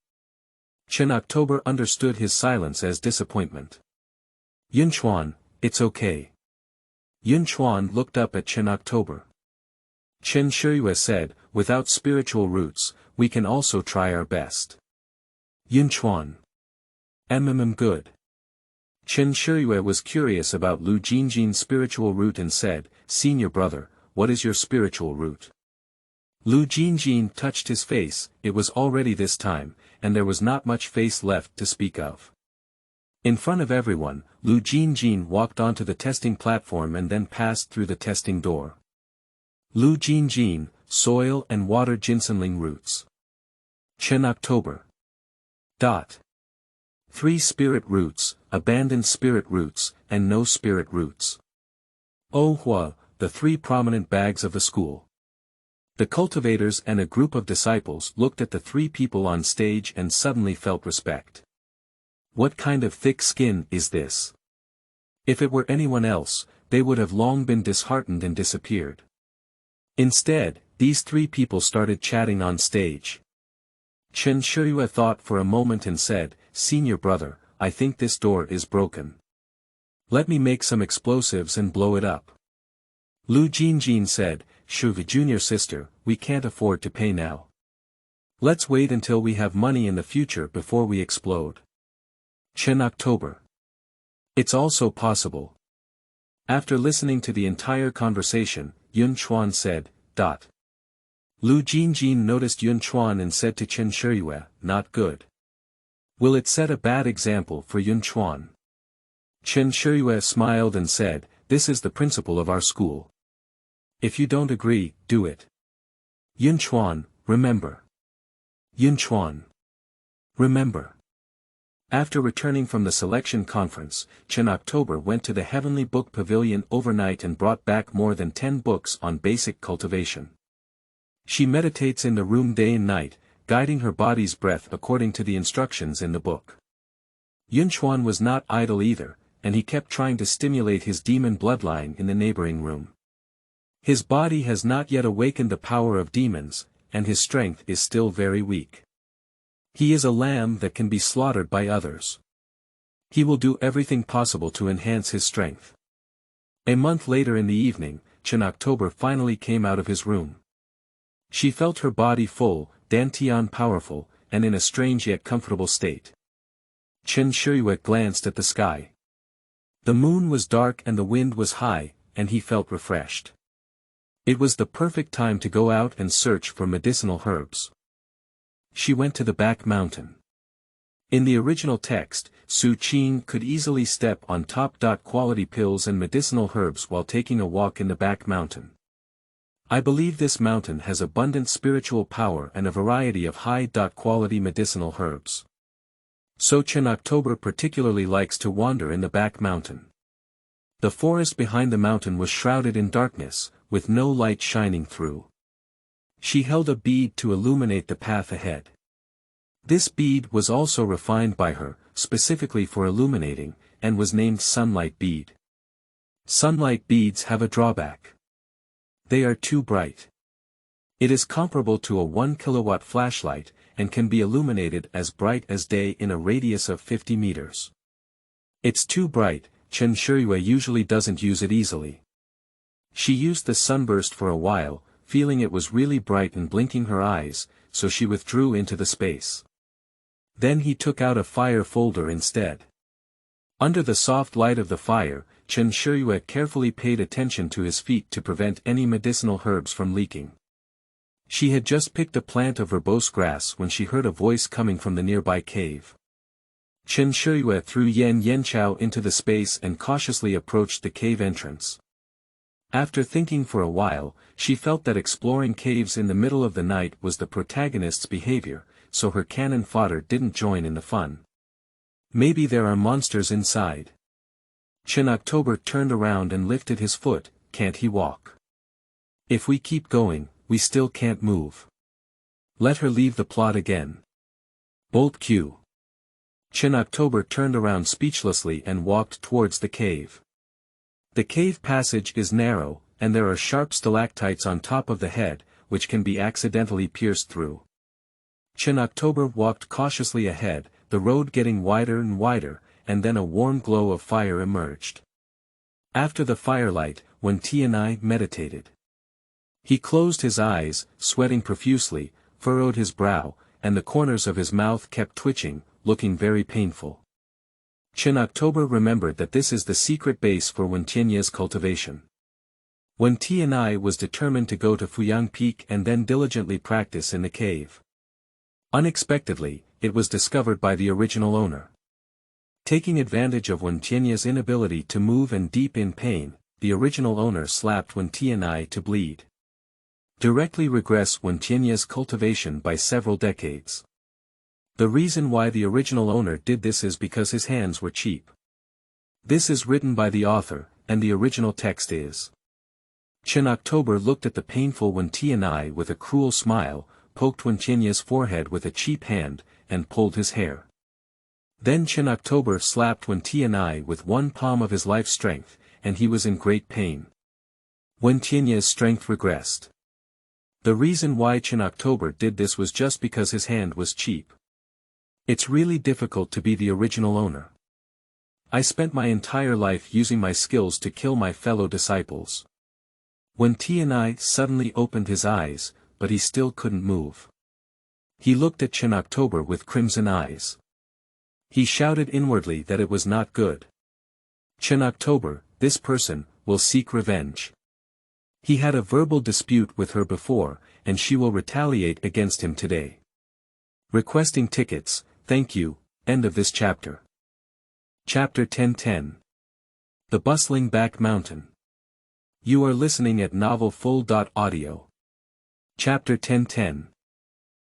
Speaker 1: Chen October understood his silence as disappointment. Yunchuan, it's okay. Yunchuan looked up at Chen October. Chen Shiyue said, without spiritual roots, we can also try our best. Yunchuan. Good. Chen Shiyue was curious about Lu Jinjin's spiritual root and said, senior brother, what is your spiritual root? Lu Jinjin touched his face, it was already this time, and there was not much face left to speak of. In front of everyone, Lu Jinjin walked onto the testing platform and then passed through the testing door. Lu Jinjin, soil and water ginsenling roots. Chen October. 3 spirit roots, abandoned spirit roots, and no spirit roots. Oh Hua, the 3 prominent bags of the school. The cultivators and a group of disciples looked at the 3 people on stage and suddenly felt respect. What kind of thick skin is this? If it were anyone else, they would have long been disheartened and disappeared. Instead, these 3 people started chatting on stage. Chen Shiyue thought for a moment and said, senior brother, I think this door is broken. Let me make some explosives and blow it up. Lu Jinjin said, Shiyue junior sister, we can't afford to pay now. Let's wait until we have money in the future before we explode. Chen October. It's also possible. After listening to the entire conversation, Yunchuan said, Lu Jinjin noticed Yunchuan and said to Chen Shiyue, not good. Will it set a bad example for Yunchuan? Chen Shiyue smiled and said, this is the principle of our school. If you don't agree, do it. Yunchuan, remember. Yunchuan. Remember. After returning from the selection conference, Chen October went to the Heavenly Book Pavilion overnight and brought back more than 10 books on basic cultivation. She meditates in the room day and night, guiding her body's breath according to the instructions in the book. Yunchuan was not idle either, and he kept trying to stimulate his demon bloodline in the neighboring room. His body has not yet awakened the power of demons, and his strength is still very weak. He is a lamb that can be slaughtered by others. He will do everything possible to enhance his strength. A month later in the evening, Chen October finally came out of his room. She felt her body full, dantian powerful, and in a strange yet comfortable state. Chen Shiyue glanced at the sky. The moon was dark and the wind was high, and he felt refreshed. It was the perfect time to go out and search for medicinal herbs. She went to the back mountain. In the original text, Su Qing could easily step on top. Quality pills and medicinal herbs while taking a walk in the back mountain. I believe this mountain has abundant spiritual power and a variety of high-quality medicinal herbs. So Chen October particularly likes to wander in the back mountain. The forest behind the mountain was shrouded in darkness, with no light shining through. She held a bead to illuminate the path ahead. This bead was also refined by her, specifically for illuminating, and was named sunlight bead. Sunlight beads have a drawback. They are too bright. It is comparable to a 1 kilowatt flashlight, and can be illuminated as bright as day in a radius of 50 meters. It's too bright. Chen Shiyue usually doesn't use it easily. She used the sunburst for a while, feeling it was really bright and blinking her eyes, so she withdrew into the space. Then he took out a fire folder instead. Under the soft light of the fire, Chen Shiyue carefully paid attention to his feet to prevent any medicinal herbs from leaking. She had just picked a plant of verbose grass when she heard a voice coming from the nearby cave. Chen Shiyue threw Yan Yanchao into the space and cautiously approached the cave entrance. After thinking for a while, she felt that exploring caves in the middle of the night was the protagonist's behavior, so her cannon fodder didn't join in the fun. Maybe there are monsters inside. Chen October turned around and lifted his foot. Can't he walk? If we keep going, we still can't move. Let her leave the plot again. Bolt Q. Chen October turned around speechlessly and walked towards the cave. The cave passage is narrow, and there are sharp stalactites on top of the head, which can be accidentally pierced through. Chen October walked cautiously ahead, the road getting wider and wider, and then a warm glow of fire emerged. After the firelight, Wen Tianai meditated. He closed his eyes, sweating profusely, furrowed his brow, and the corners of his mouth kept twitching, looking very painful. Chen October remembered that this is the secret base for Wen Tianai's cultivation. Wen Tianai was determined to go to Fuyang Peak and then diligently practice in the cave. Unexpectedly, it was discovered by the original owner. Taking advantage of Wen Tianai's inability to move and deep in pain, the original owner slapped Wen Tianai to bleed. Directly regress Wen Tianai's cultivation by several decades. The reason why the original owner did this is because his hands were cheap. This is written by the author, and the original text is. Chen October looked at the painful Wen Tianai with a cruel smile, poked Wen Tianai's forehead with a cheap hand, and pulled his hair. Then Chen October slapped Wen Tianai with one palm of his life strength, and he was in great pain. Wen Tianai's strength regressed. The reason why Chen October did this was just because his hand was cheap. It's really difficult to be the original owner. I spent my entire life using my skills to kill my fellow disciples. Wen Tianai suddenly opened his eyes, but he still couldn't move. He looked at Chen October with crimson eyes. He shouted inwardly that it was not good. Chen October, this person, will seek revenge. He had a verbal dispute with her before, and she will retaliate against him today. Requesting tickets, thank you. End of this chapter. Chapter 10:10. The Bustling Back Mountain. You are listening at novelfull.audio. Chapter 10:10.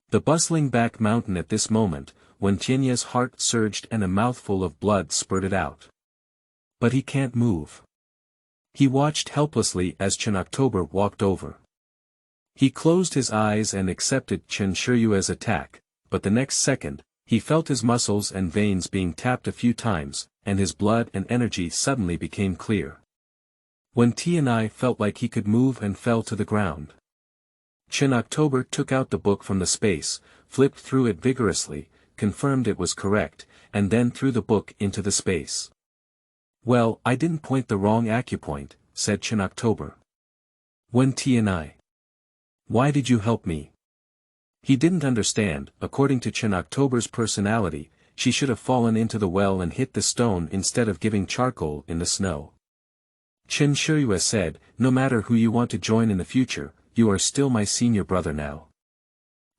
Speaker 1: The bustling back mountain. At this moment, Wen Tianai's heart surged and a mouthful of blood spurted out. But he can't move. He watched helplessly as Chen October walked over. He closed his eyes and accepted Chen Shiyue's attack, but the next second, he felt his muscles and veins being tapped a few times, and his blood and energy suddenly became clear. Wen Tianai felt like he could move and fell to the ground. Chen October took out the book from the space, flipped through it vigorously, confirmed it was correct, and then threw the book into the space. Well, I didn't point the wrong acupoint, said Chen October. Wen Tianai. Why did you help me? He didn't understand. According to Chen October's personality, she should have fallen into the well and hit the stone instead of giving charcoal in the snow. Chen Shiyue said, no matter who you want to join in the future, you are still my senior brother now.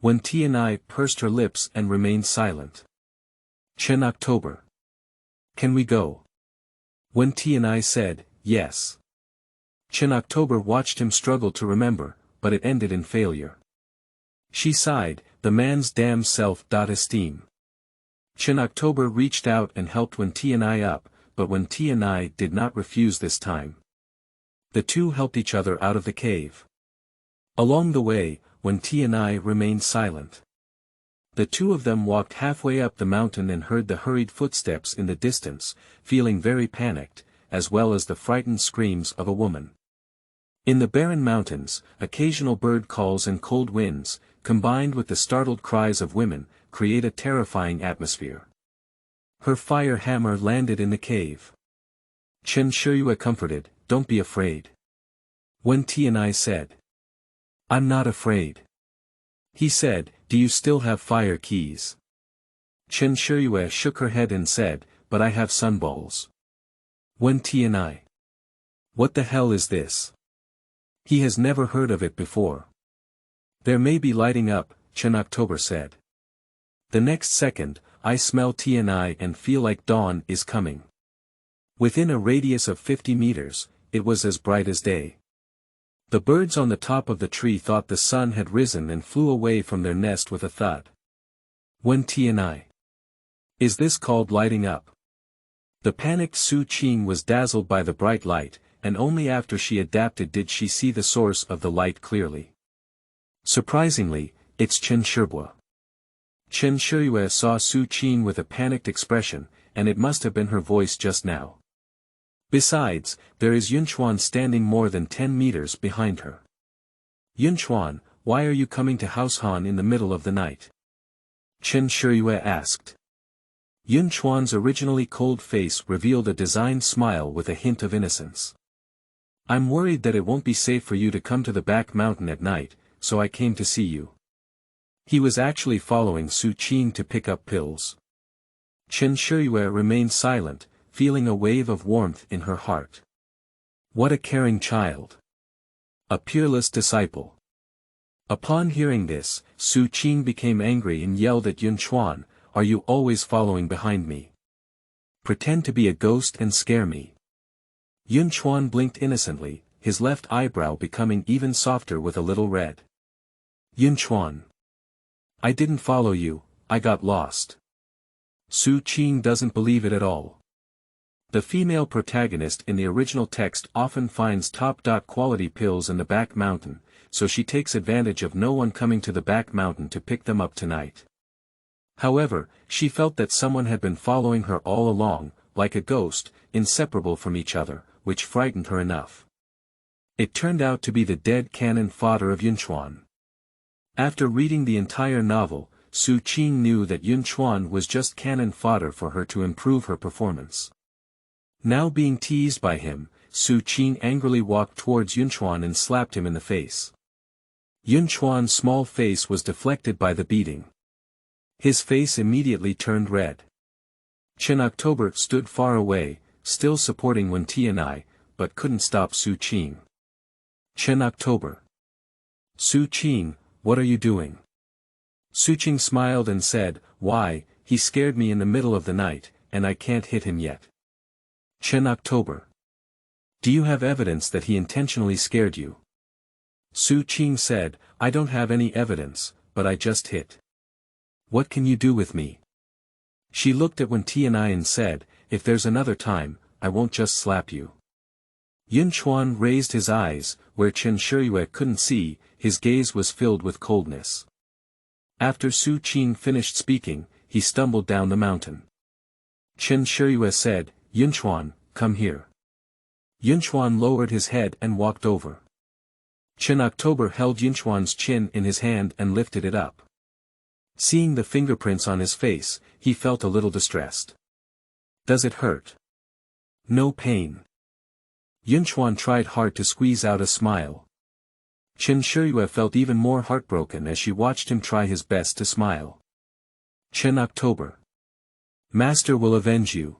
Speaker 1: Wen Tianai pursed her lips and remained silent. Chen October. Can we go? Wen Tianai said, yes. Chen October watched him struggle to remember, but it ended in failure. She sighed, the man's damn self-esteem. Chen October reached out and helped Wen Tianai up, but Wen Tianai did not refuse this time. The two helped each other out of the cave. Along the way, Wen Tianai remained silent. The two of them walked halfway up the mountain and heard the hurried footsteps in the distance, feeling very panicked, as well as the frightened screams of a woman. In the barren mountains, occasional bird calls and cold winds, combined with the startled cries of women, create a terrifying atmosphere. Her fire hammer landed in the cave. Chen Shiyue comforted, "Don't be afraid." When Tianai said, "I'm not afraid." He said, "Do you still have fire keys?" Chen Shiyue shook her head and said, "But I have sunballs." When Tianai, "What the hell is this?" He has never heard of it before. "There may be lighting up," Chen October said. The next second, I smell Tianai and feel like dawn is coming. Within a radius of 50 meters, it was as bright as day. The birds on the top of the tree thought the sun had risen and flew away from their nest with a thud. When Tianai, "Is this called lighting up?" The panicked Su Qing was dazzled by the bright light, and only after she adapted did she see the source of the light clearly. Surprisingly, it's Chen Shiyue. Chen Shiyue saw Su Qing with a panicked expression, and it must have been her voice just now. Besides, there is Yunchuan standing more than 10 meters behind her. "Yunchuan, why are you coming to House Han in the middle of the night?" Chen Shiyue asked. Yunchuan's originally cold face revealed a designed smile with a hint of innocence. "I'm worried that it won't be safe for you to come to the back mountain at night, so I came to see you." He was actually following Su Qing to pick up pills. Chen Shiyue remained silent, feeling a wave of warmth in her heart. What a caring child. A peerless disciple. Upon hearing this, Su Qing became angry and yelled at Yunchuan, "Are you always following behind me? Pretend to be a ghost and scare me." Yunchuan blinked innocently, his left eyebrow becoming even softer with a little red. "Yunchuan, I didn't follow you, I got lost." Su Qing doesn't believe it at all. The female protagonist in the original text often finds top-quality pills in the back mountain, so she takes advantage of no one coming to the back mountain to pick them up tonight. However, she felt that someone had been following her all along, like a ghost, inseparable from each other, which frightened her enough. It turned out to be the dead cannon fodder of Yunchuan. After reading the entire novel, Su Qing knew that Yunchuan was just cannon fodder for her to improve her performance. Now being teased by him, Su Qing angrily walked towards Yunchuan and slapped him in the face. Yunchuan's small face was deflected by the beating. His face immediately turned red. Chen October stood far away, still supporting Wen Tianai, but couldn't stop Su Qing. Chen October. "Su Qing, what are you doing?" Su Qing smiled and said, "Why, he scared me in the middle of the night, and I can't hit him yet." Chen October. "Do you have evidence that he intentionally scared you?" Su Qing said, "I don't have any evidence, but I just hit." "What can you do with me?" She looked at Wen Tianai and said, "If there's another time, I won't just slap you." Yunchuan raised his eyes, where Chen Shiyue couldn't see, his gaze was filled with coldness. After Su Qing finished speaking, he stumbled down the mountain. Chen Shiyue said, "Yunchuan, come here." Yunchuan lowered his head and walked over. Chen October held Yunchuan's chin in his hand and lifted it up. Seeing the fingerprints on his face, he felt a little distressed. "Does it hurt?" "No pain." Yunchuan tried hard to squeeze out a smile. Chen Shiyue felt even more heartbroken as she watched him try his best to smile. Chen October. "Master will avenge you."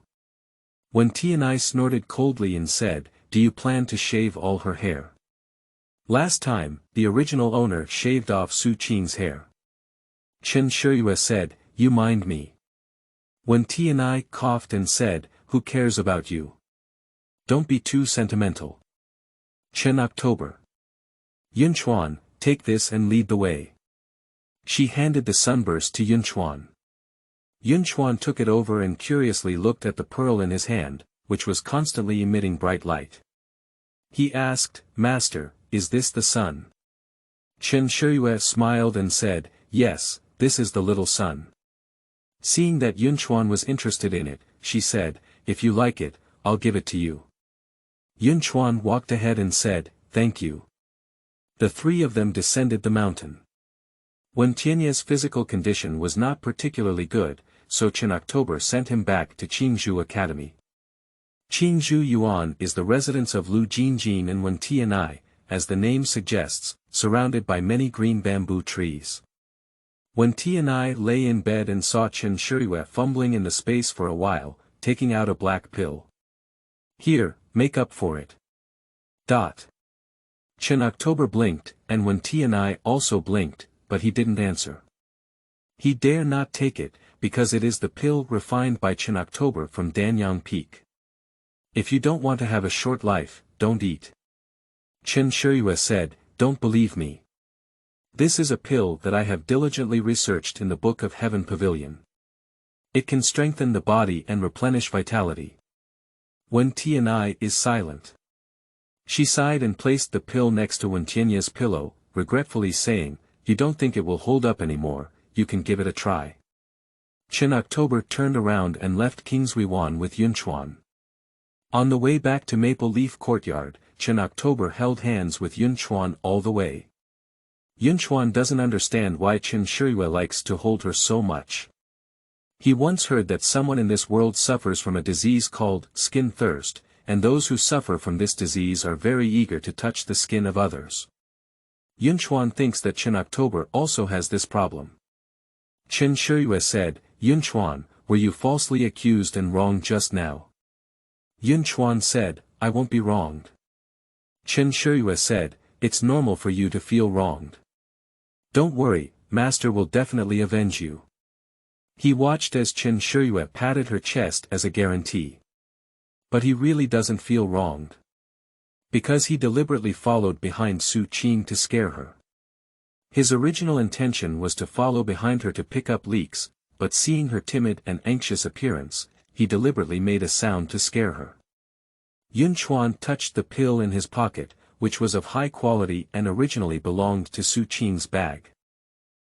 Speaker 1: Wen Tianai snorted coldly and said, "Do you plan to shave all her hair?" Last time, the original owner shaved off Su Qing's hair. Chen Shiyue said, "You mind me." Wen Tianai coughed and said, "Who cares about you? Don't be too sentimental." Chen October. "Yunchuan, take this and lead the way." She handed the sunburst to Yunchuan. Yunchuan took it over and curiously looked at the pearl in his hand, which was constantly emitting bright light. He asked, "Master, is this the sun?" Chen Shiyue smiled and said, "Yes, this is the little son. Seeing that Yunchuan was interested in it, she said, if you like it, I'll give it to you. Yunchuan walked ahead and said, thank you. The three of them descended the mountain. Wen Tianye's physical condition was not particularly good, so Chen October sent him back to Qingzhou Academy. Qingzhou Yuan is the residence of Lu Jinjin and Wen Tianyi, as the name suggests, surrounded by many green bamboo trees. Wen Tianyi lay in bed and saw Chen Shiyue fumbling in the space for a while, taking out a black pill. Here, make up for it. Chen October blinked, and Wen Tianyi also blinked, but he didn't answer. He dare not take it, because it is the pill refined by Chen October from Danyao Peak. If you don't want to have a short life, don't eat. Chen Shiyue said, don't believe me. This is a pill that I have diligently researched in the Book of Heaven Pavilion. It can strengthen the body and replenish vitality. Wen Tianyi is silent. She sighed and placed the pill next to Wen Tianyi's pillow, regretfully saying, you don't think it will hold up anymore, you can give it a try. Chen October turned around and left Kingshuiwan with Yunchuan. On the way back to Maple Leaf Courtyard, Chen October held hands with Yunchuan all the way. Yunchuan doesn't understand why Chen Shiyue likes to hold her so much. He once heard that someone in this world suffers from a disease called skin thirst, and those who suffer from this disease are very eager to touch the skin of others. Yunchuan thinks that Chen October also has this problem. Chen Shiyue said, Yunchuan, were you falsely accused and wronged just now? Yunchuan said, I won't be wronged. Chen Shiyue said, it's normal for you to feel wronged. Don't worry, Master will definitely avenge you. He watched as Chen Shiyue patted her chest as a guarantee. But he really doesn't feel wronged. Because he deliberately followed behind Su Qing to scare her. His original intention was to follow behind her to pick up leaks, but seeing her timid and anxious appearance, he deliberately made a sound to scare her. Yunchuan touched the pill in his pocket, which was of high quality and originally belonged to Su Qing's bag.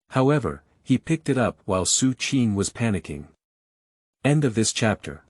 Speaker 1: However, he picked it up while Su Qing was panicking. End of this chapter.